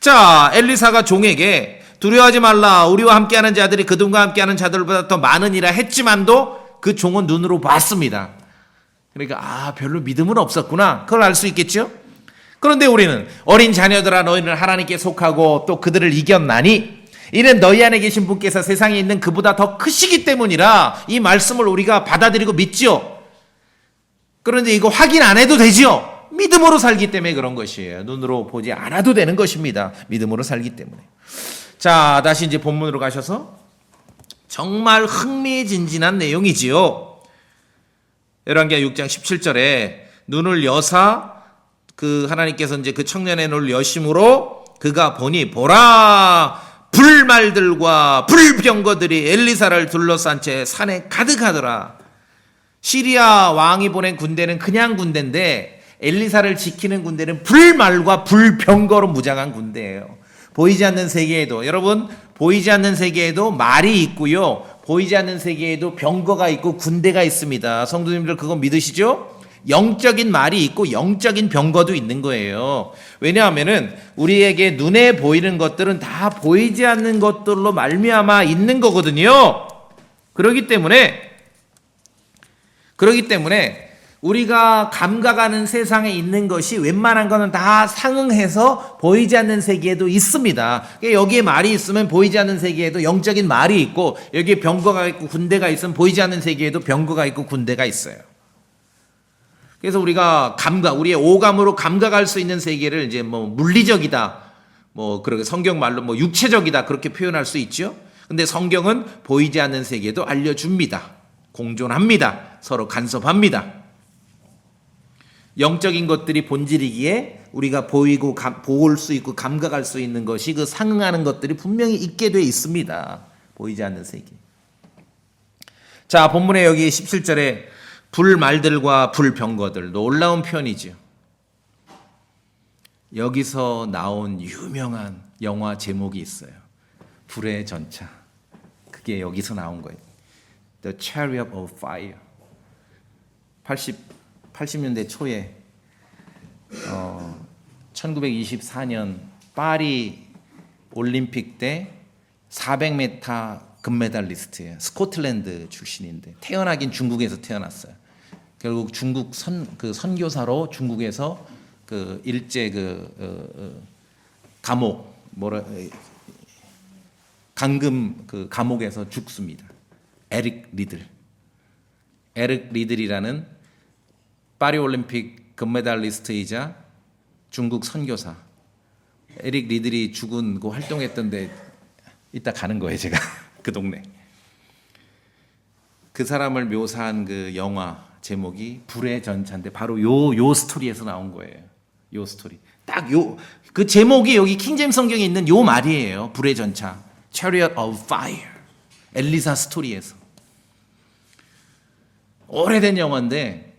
자, 엘리사가 종에게 두려워하지 말라. 우리와 함께하는 자들이 그들과 함께하는 자들보다 더 많으니라 했지만도 그 종은 눈으로 봤습니다. 그러니까 별로 믿음은 없었구나. 그걸 알 수 있겠죠? 그런데 우리는 어린 자녀들아 너희는 하나님께 속하고 또 그들을 이겼나니 이는 너희 안에 계신 분께서 세상에 있는 그보다 더 크시기 때문이라. 이 말씀을 우리가 받아들이고 믿지요. 그런데 이거 확인 안 해도 되지요. 믿음으로 살기 때문에 그런 것이에요. 눈으로 보지 않아도 되는 것입니다. 믿음으로 살기 때문에. 자, 다시 이제 본문으로 가셔서 정말 흥미진진한 내용이지요. 열왕기하 6장 17절에 눈을 여사 그 하나님께서 이제 그 청년의 눈을 여심으로 그가 보니 보라 불말들과 불병거들이 엘리사를 둘러싼 채 산에 가득하더라. 시리아 왕이 보낸 군대는 그냥 군대인데 엘리사를 지키는 군대는 불말과 불병거로 무장한 군대예요. 보이지 않는 세계에도 여러분 보이지 않는 세계에도 말이 있고요. 보이지 않는 세계에도 병거가 있고 군대가 있습니다. 성도님들 그거 믿으시죠? 영적인 말이 있고 영적인 병거도 있는 거예요. 왜냐하면은 우리에게 눈에 보이는 것들은 다 보이지 않는 것들로 말미암아 있는 거거든요. 그렇기 때문에 우리가 감각하는 세상에 있는 것이 웬만한 거는 다 상응해서 보이지 않는 세계에도 있습니다. 여기에 말이 있으면 보이지 않는 세계에도 영적인 말이 있고 여기에 병거가 있고 군대가 있으면 보이지 않는 세계에도 병거가 있고 군대가 있어요. 그래서 우리가 우리의 오감으로 감각할 수 있는 세계를 이제 뭐 물리적이다, 뭐 그렇게 성경 말로 뭐 육체적이다 그렇게 표현할 수 있죠. 근데 성경은 보이지 않는 세계도 알려줍니다. 공존합니다. 서로 간섭합니다. 영적인 것들이 본질이기에 우리가 보이고 볼 수 있고 감각할 수 있는 것이 그 상응하는 것들이 분명히 있게 돼 있습니다. 보이지 않는 세계. 자, 본문에 여기 17절에 불말들과 불병거들 놀라운 표현이죠. 여기서 나온 유명한 영화 제목이 있어요. 불의 전차. 그게 여기서 나온 거예요. The Chariot of Fire. 80년대 초에 1924년 파리 올림픽 때 400m 금메달리스트예요. 스코틀랜드 출신인데 태어나긴 중국에서 태어났어요. 결국 중국 선교사로 중국에서 그 일제 감옥 감금 그 감옥에서 죽습니다. 에릭 리들이라는 파리 올림픽 금메달리스트이자 중국 선교사. 에릭 리들이 죽은 그 활동했던데 이따 가는 거예요, 제가. 그 동네. 그 사람을 묘사한 그 영화 제목이 불의 전차인데 바로 요 스토리에서 나온 거예요. 요 스토리. 딱 그 제목이 여기 킹제임스 성경에 있는 요 말이에요. 불의 전차. Chariot of Fire. 엘리사 스토리에서. 오래된 영화인데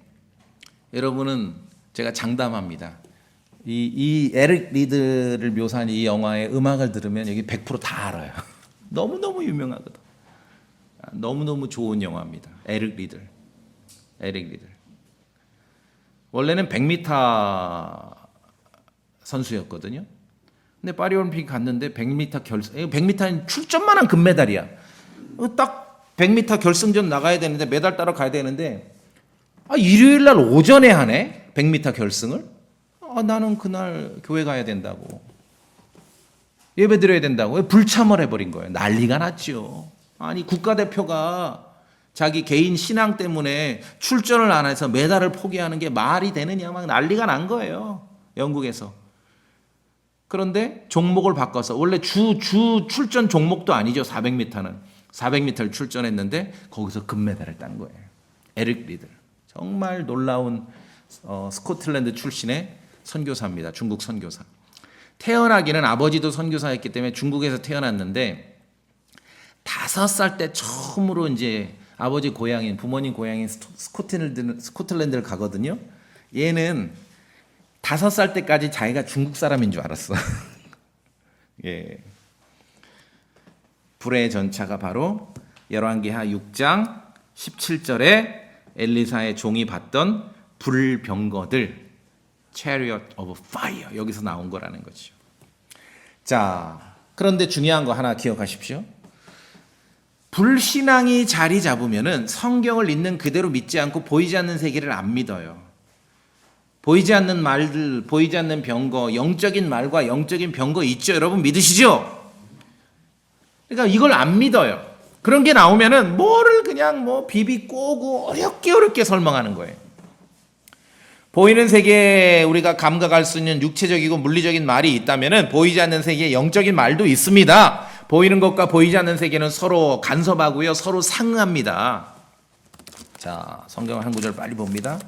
여러분은 제가 장담합니다. 이 에릭 리드를 묘사한 이 영화의 음악을 들으면 여기 100% 다 알아요. 너무너무 유명하거든. 너무너무 좋은 영화입니다. 에릭 리드. 원래는 100m 선수였거든요. 근데 파리올림픽 갔는데 100m는 출전만한 금메달이야. 딱 100m 결승전 나가야 되는데 메달 따러 가야 되는데 일요일 날 오전에 하네. 100m 결승을. 나는 그날 교회 가야 된다고. 예배 드려야 된다고. 불참을 해버린 거예요. 난리가 났죠. 아니 국가대표가 자기 개인 신앙 때문에 출전을 안 해서 메달을 포기하는 게 말이 되느냐 막 난리가 난 거예요. 영국에서. 그런데 종목을 바꿔서 원래 주 출전 종목도 아니죠. 400m는. 400m를 출전했는데 거기서 금메달을 딴 거예요. 에릭 리들. 정말 놀라운 스코틀랜드 출신의 선교사입니다. 중국 선교사. 태어나기는 아버지도 선교사였기 때문에 중국에서 태어났는데 5살 때 처음으로 이제 아버지 고향인 부모님 고향인 스코틀랜드를 가거든요. 얘는 5살 때까지 자기가 중국 사람인 줄 알았어. 예. 불의 전차가 바로 열왕기하 6장 17절에 엘리사의 종이 봤던 불병거들 Chariot of Fire 여기서 나온 거라는 거죠. 자, 그런데 중요한 거 하나 기억하십시오. 불신앙이 자리 잡으면은 성경을 있는 그대로 믿지 않고 보이지 않는 세계를 안 믿어요. 보이지 않는 말들, 보이지 않는 병거, 영적인 말과 영적인 병거 있죠? 여러분 믿으시죠? 그러니까 이걸 안 믿어요. 그런 게 나오면은 뭐를 그냥 뭐 비비 꼬고 어렵게 설명하는 거예요. 보이는 세계에 우리가 감각할 수 있는 육체적이고 물리적인 말이 있다면은 보이지 않는 세계에 영적인 말도 있습니다. 보이는 것과 보이지 않는 세계는 서로 간섭하고요. 서로 상응합니다. 자, 성경 한 구절 빨리 봅니다.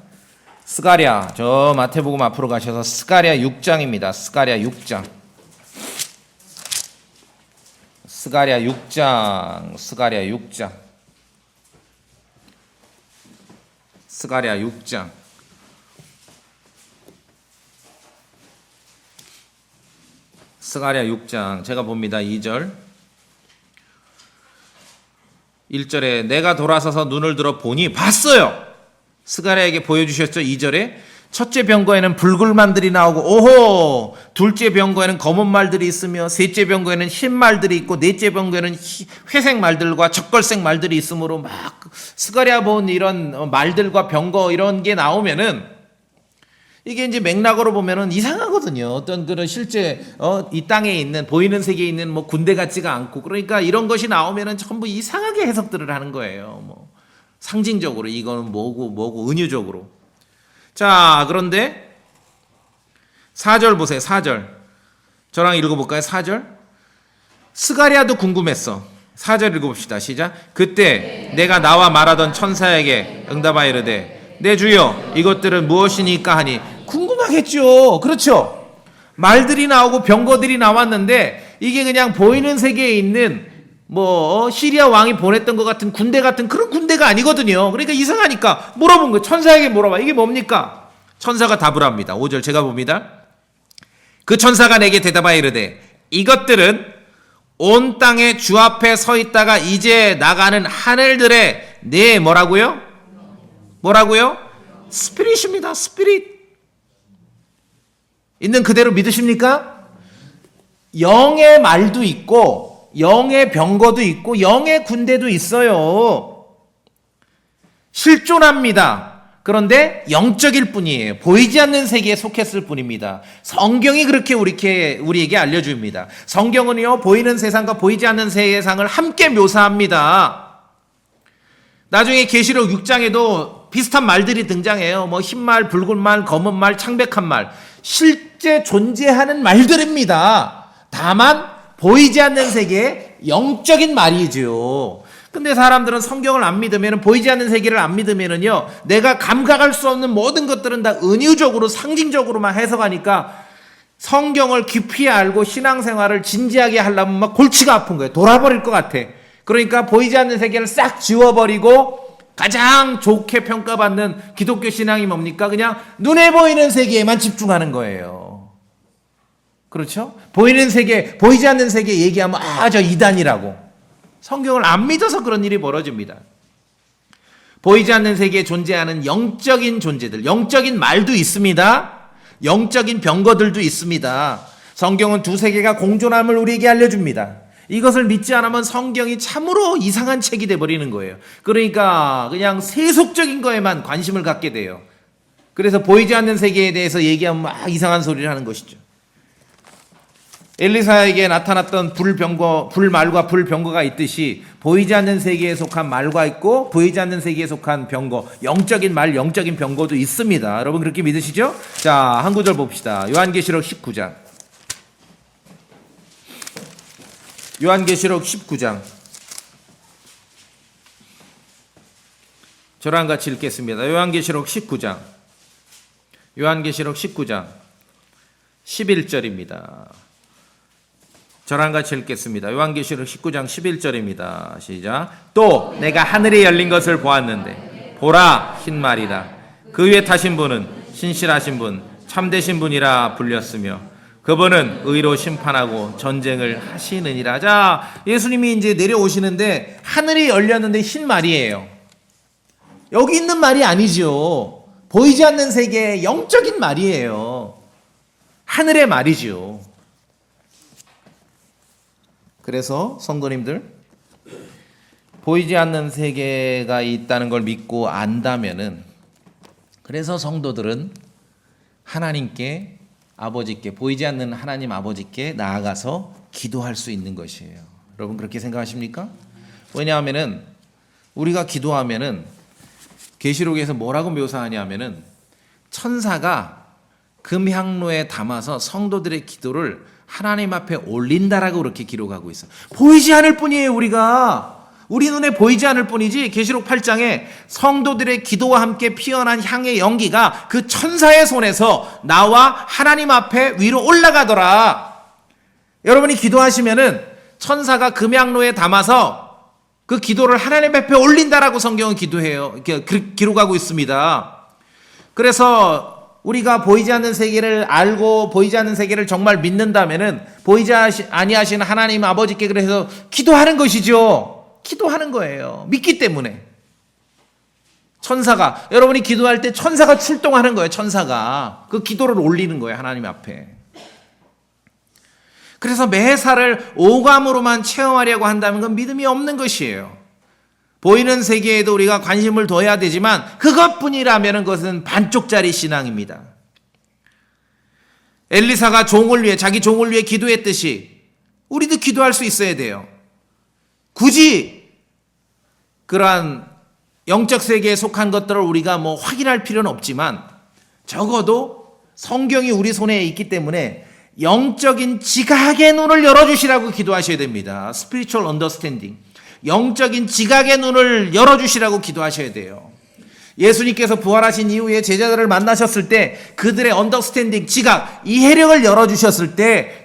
스가랴, 저 마태복음 앞으로 가셔서 스가랴 6장입니다. 스가랴 6장. 스가랴 6장. 스가랴 6장. 스가랴 6장. 스가랴 6장. 제가 봅니다. 2절. 1절에 내가 돌아서서 눈을 들어 보니 봤어요. 스가랴에게 보여주셨죠. 2절에 첫째 병거에는 붉은 말들이 나오고 오호, 둘째 병거에는 검은 말들이 있으며 셋째 병거에는 흰 말들이 있고 넷째 병거에는 회색 말들과 적걸색 말들이 있으므로 막 스가랴 본 이런 말들과 병거 이런 게 나오면은 이게 이제 맥락으로 보면은 이상하거든요. 어떤 그런 실제 이 땅에 있는 보이는 세계에 있는 뭐 군대 같지가 않고, 그러니까 이런 것이 나오면은 전부 이상하게 해석들을 하는 거예요. 뭐 상징적으로 이거는 뭐고 은유적으로. 자, 그런데 4절 보세요. 4절. 저랑 읽어볼까요? 4절. 스가랴도 궁금했어. 4절 읽어봅시다. 시작. 그때 내가 나와 말하던 천사에게 응답하여 이르되 내 주여 이것들은 무엇이니까 하니. 궁금하겠죠. 그렇죠. 말들이 나오고 병거들이 나왔는데 이게 그냥 보이는 세계에 있는 뭐 시리아 왕이 보냈던 것 같은 군대 같은 그런 군대가 아니거든요. 그러니까 이상하니까 물어본 거예요. 천사에게 물어봐. 이게 뭡니까? 천사가 답을 합니다. 5절 제가 봅니다. 그 천사가 내게 대답하여 이르되 이것들은 온 땅의 주 앞에 서 있다가 이제 나가는 하늘들의 네 뭐라고요? 스피릿입니다. 스피릿. 있는 그대로 믿으십니까? 영의 말도 있고 영의 병거도 있고 영의 군대도 있어요. 실존합니다. 그런데 영적일 뿐이에요. 보이지 않는 세계에 속했을 뿐입니다. 성경이 그렇게 우리에게 알려줍니다. 성경은요, 보이는 세상과 보이지 않는 세상을 함께 묘사합니다. 나중에 계시록 6장에도 비슷한 말들이 등장해요. 뭐 흰말, 붉은 말, 검은 말, 창백한 말. 실제 존재하는 말들입니다. 다만 보이지 않는 세계의 영적인 말이죠. 근데 사람들은 성경을 안 믿으면, 보이지 않는 세계를 안 믿으면은요, 내가 감각할 수 없는 모든 것들은 다 은유적으로 상징적으로만 해석하니까 성경을 깊이 알고 신앙생활을 진지하게 하려면 막 골치가 아픈 거예요. 돌아버릴 것 같아. 그러니까 보이지 않는 세계를 싹 지워버리고 가장 좋게 평가받는 기독교 신앙이 뭡니까? 그냥 눈에 보이는 세계에만 집중하는 거예요. 그렇죠? 보이는 세계, 보이지 않는 세계 얘기하면 저 이단이라고. 성경을 안 믿어서 그런 일이 벌어집니다. 보이지 않는 세계에 존재하는 영적인 존재들, 영적인 말도 있습니다. 영적인 병거들도 있습니다. 성경은 두 세계가 공존함을 우리에게 알려줍니다. 이것을 믿지 않으면 성경이 참으로 이상한 책이 돼버리는 거예요. 그러니까 그냥 세속적인 거에만 관심을 갖게 돼요. 그래서 보이지 않는 세계에 대해서 얘기하면 막 이상한 소리를 하는 것이죠. 엘리사에게 나타났던 불말과 불병거가 있듯이 보이지 않는 세계에 속한 말과 있고 보이지 않는 세계에 속한 병거, 영적인 말, 영적인 병거도 있습니다. 여러분 그렇게 믿으시죠? 자, 한 구절 봅시다. 요한계시록 19장. 요한계시록 19장. 저랑 같이 읽겠습니다. 요한계시록 19장. 요한계시록 19장 11절입니다. 저랑 같이 읽겠습니다. 요한계시록 19장 11절입니다. 시작. 또 내가 하늘이 열린 것을 보았는데 보라 흰 말이다. 그 위에 타신 분은 신실하신 분, 참되신 분이라 불렸으며 그분은 의로 심판하고 전쟁을 하시느니라. 자, 예수님이 이제 내려오시는데 하늘이 열렸는데 흰 말이에요. 여기 있는 말이 아니죠. 보이지 않는 세계의 영적인 말이에요. 하늘의 말이죠. 그래서 성도님들, 보이지 않는 세계가 있다는 걸 믿고 안다면은, 그래서 성도들은 하나님께, 아버지께, 보이지 않는 하나님 아버지께 나아가서 기도할 수 있는 것이에요. 여러분 그렇게 생각하십니까? 왜냐하면은 우리가 기도하면은 계시록에서 뭐라고 묘사하냐면은 천사가 금향로에 담아서 성도들의 기도를 하나님 앞에 올린다라고 그렇게 기록하고 있어요. 보이지 않을 뿐이에요. 우리 눈에 보이지 않을 뿐이지, 계시록 8장에 성도들의 기도와 함께 피어난 향의 연기가 그 천사의 손에서 나와 하나님 앞에 위로 올라가더라. 여러분이 기도하시면은 천사가 금향로에 담아서 그 기도를 하나님 앞에 올린다라고 성경은 기록하고 있습니다. 그래서 우리가 보이지 않는 세계를 알고 보이지 않는 세계를 정말 믿는다면은 보이지 아니하시는 하나님 아버지께 그래서 기도하는 것이죠. 기도하는 거예요. 믿기 때문에. 천사가, 여러분이 기도할 때 천사가 출동하는 거예요. 천사가 그 기도를 올리는 거예요. 하나님 앞에. 그래서 매사를 오감으로만 체험하려고 한다면 그건 믿음이 없는 것이에요. 보이는 세계에도 우리가 관심을 둬야 되지만 그것뿐이라면 그것은 반쪽짜리 신앙입니다. 엘리사가 자기 종을 위해 기도했듯이 우리도 기도할 수 있어야 돼요. 굳이 그러한 영적 세계에 속한 것들을 우리가 확인할 필요는 없지만 적어도 성경이 우리 손에 있기 때문에 영적인 지각의 눈을 열어주시라고 기도하셔야 됩니다. Spiritual understanding. 영적인 지각의 눈을 열어주시라고 기도하셔야 돼요. 예수님께서 부활하신 이후에 제자들을 만나셨을 때 그들의 언더스탠딩, 지각, 이해력을 열어주셨을 때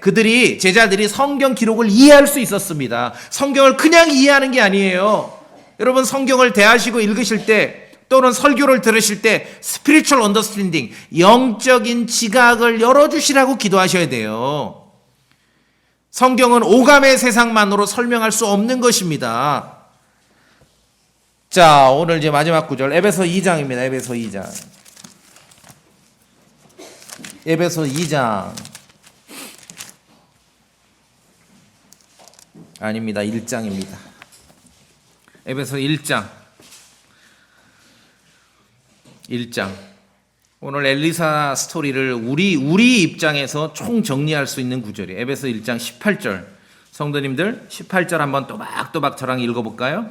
제자들이 성경 기록을 이해할 수 있었습니다. 성경을 그냥 이해하는 게 아니에요. 여러분 성경을 대하시고 읽으실 때 또는 설교를 들으실 때 spiritual understanding, 영적인 지각을 열어주시라고 기도하셔야 돼요. 성경은 오감의 세상만으로 설명할 수 없는 것입니다. 자, 오늘 이제 마지막 구절 에베소 2장입니다. 에베소 2장. 에베소 2장. 아닙니다. 1장입니다. 에베소 1장. 1장. 오늘 엘리사 스토리를 우리 입장에서 총 정리할 수 있는 구절이에요. 에베소 1장 18절. 성도님들 18절 한번 또박또박 저랑 읽어볼까요?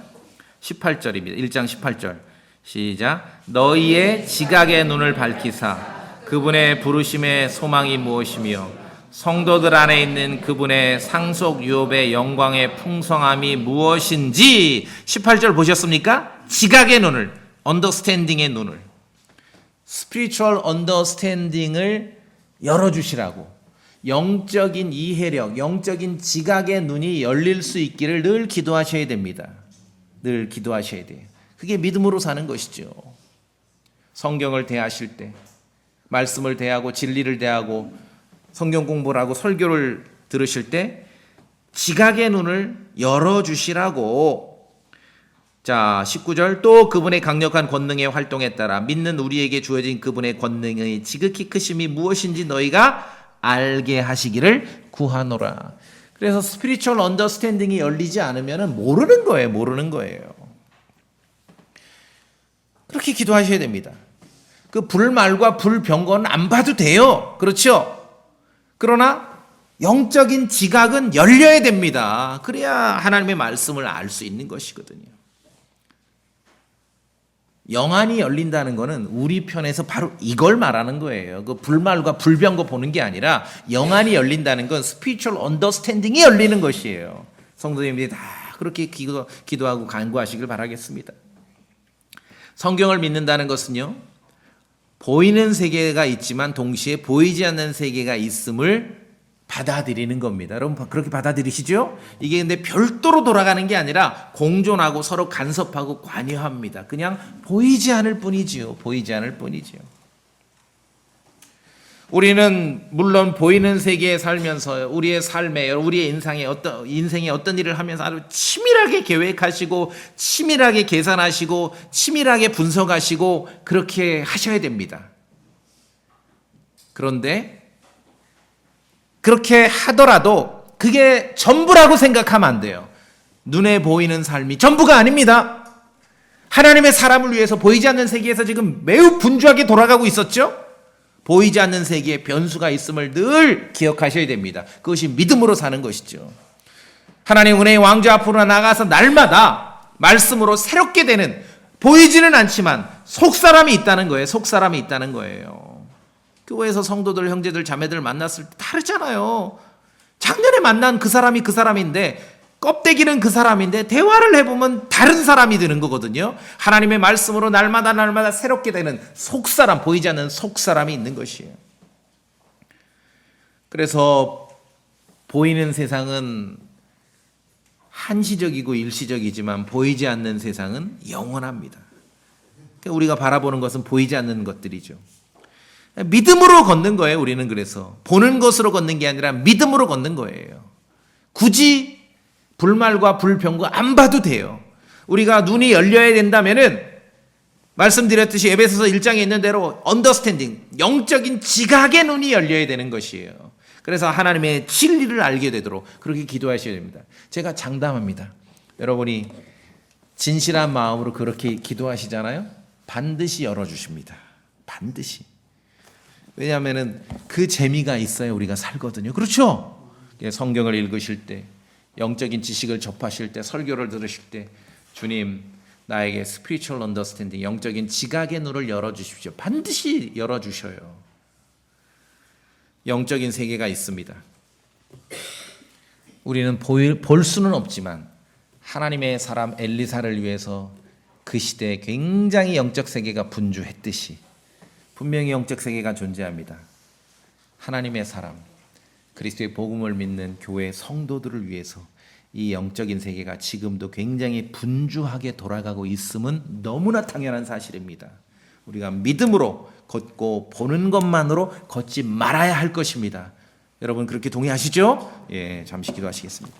18절입니다. 1장 18절. 시작. 너희의 지각의 눈을 밝히사 그분의 부르심의 소망이 무엇이며 성도들 안에 있는 그분의 상속 유업의 영광의 풍성함이 무엇인지. 18절 보셨습니까? 지각의 눈을, 언더스탠딩의 눈을, 스피리추얼 언더스탠딩을 열어주시라고. 영적인 이해력, 영적인 지각의 눈이 열릴 수 있기를 늘 기도하셔야 됩니다. 늘 기도하셔야 돼요. 그게 믿음으로 사는 것이죠. 성경을 대하실 때, 말씀을 대하고 진리를 대하고 성경 공부를 하고 설교를 들으실 때 지각의 눈을 열어주시라고. 자, 19절. 또 그분의 강력한 권능의 활동에 따라 믿는 우리에게 주어진 그분의 권능의 지극히 크심이 무엇인지 너희가 알게 하시기를 구하노라. 그래서 스피리추얼 언더스탠딩이 열리지 않으면 모르는 거예요. 그렇게 기도하셔야 됩니다. 그 불말과 불병거는 안 봐도 돼요. 그렇죠? 그러나 영적인 지각은 열려야 됩니다. 그래야 하나님의 말씀을 알 수 있는 것이거든요. 영안이 열린다는 것은 우리 편에서 바로 이걸 말하는 거예요. 그 불말과 불병거 보는 게 아니라 영안이 열린다는 건 스피리추얼 언더스탠딩이 열리는 것이에요. 성도님들이 다 그렇게 기도하고 간구하시길 바라겠습니다. 성경을 믿는다는 것은요, 보이는 세계가 있지만 동시에 보이지 않는 세계가 있음을 받아들이는 겁니다. 여러분 그렇게 받아들이시죠? 이게 근데 별도로 돌아가는 게 아니라 공존하고 서로 간섭하고 관여합니다. 그냥 보이지 않을 뿐이지요. 보이지 않을 뿐이지요. 우리는 물론 보이는 세계에 살면서 우리의 삶에, 우리의 인생에 어떤 일을 하면서 아주 치밀하게 계획하시고 치밀하게 계산하시고 치밀하게 분석하시고 그렇게 하셔야 됩니다. 그런데 그렇게 하더라도 그게 전부라고 생각하면 안 돼요. 눈에 보이는 삶이 전부가 아닙니다. 하나님의 사람을 위해서 보이지 않는 세계에서 지금 매우 분주하게 돌아가고 있었죠. 보이지 않는 세계에 변수가 있음을 늘 기억하셔야 됩니다. 그것이 믿음으로 사는 것이죠. 하나님 은혜의 왕좌 앞으로 나가서 날마다 말씀으로 새롭게 되는, 보이지는 않지만 속사람이 있다는 거예요. 속사람이 있다는 거예요. 교회에서 성도들, 형제들, 자매들 만났을 때 다르잖아요. 작년에 만난 그 사람이 그 사람인데, 껍데기는 그 사람인데 대화를 해보면 다른 사람이 되는 거거든요. 하나님의 말씀으로 날마다 새롭게 되는 속사람, 보이지 않는 속사람이 있는 것이에요. 그래서 보이는 세상은 한시적이고 일시적이지만 보이지 않는 세상은 영원합니다. 우리가 바라보는 것은 보이지 않는 것들이죠. 믿음으로 걷는 거예요. 우리는 그래서 보는 것으로 걷는 게 아니라 믿음으로 걷는 거예요. 굳이 불말과 불평과 안 봐도 돼요. 우리가 눈이 열려야 된다면은 말씀드렸듯이 에베소서 1장에 있는 대로 언더스탠딩, 영적인 지각의 눈이 열려야 되는 것이에요. 그래서 하나님의 진리를 알게 되도록 그렇게 기도하셔야 됩니다. 제가 장담합니다. 여러분이 진실한 마음으로 그렇게 기도하시잖아요. 반드시 열어주십니다. 반드시. 왜냐하면 그 재미가 있어야 우리가 살거든요. 그렇죠? 성경을 읽으실 때, 영적인 지식을 접하실 때, 설교를 들으실 때 주님 나에게 spiritual understanding, 영적인 지각의 눈을 열어주십시오. 반드시 열어주셔요. 영적인 세계가 있습니다. 우리는 볼 수는 없지만 하나님의 사람 엘리사를 위해서 그 시대에 굉장히 영적 세계가 분주했듯이 분명히 영적 세계가 존재합니다. 하나님의 사람, 그리스도의 복음을 믿는 교회 성도들을 위해서 이 영적인 세계가 지금도 굉장히 분주하게 돌아가고 있음은 너무나 당연한 사실입니다. 우리가 믿음으로 걷고 보는 것만으로 걷지 말아야 할 것입니다. 여러분 그렇게 동의하시죠? 예, 잠시 기도하시겠습니다.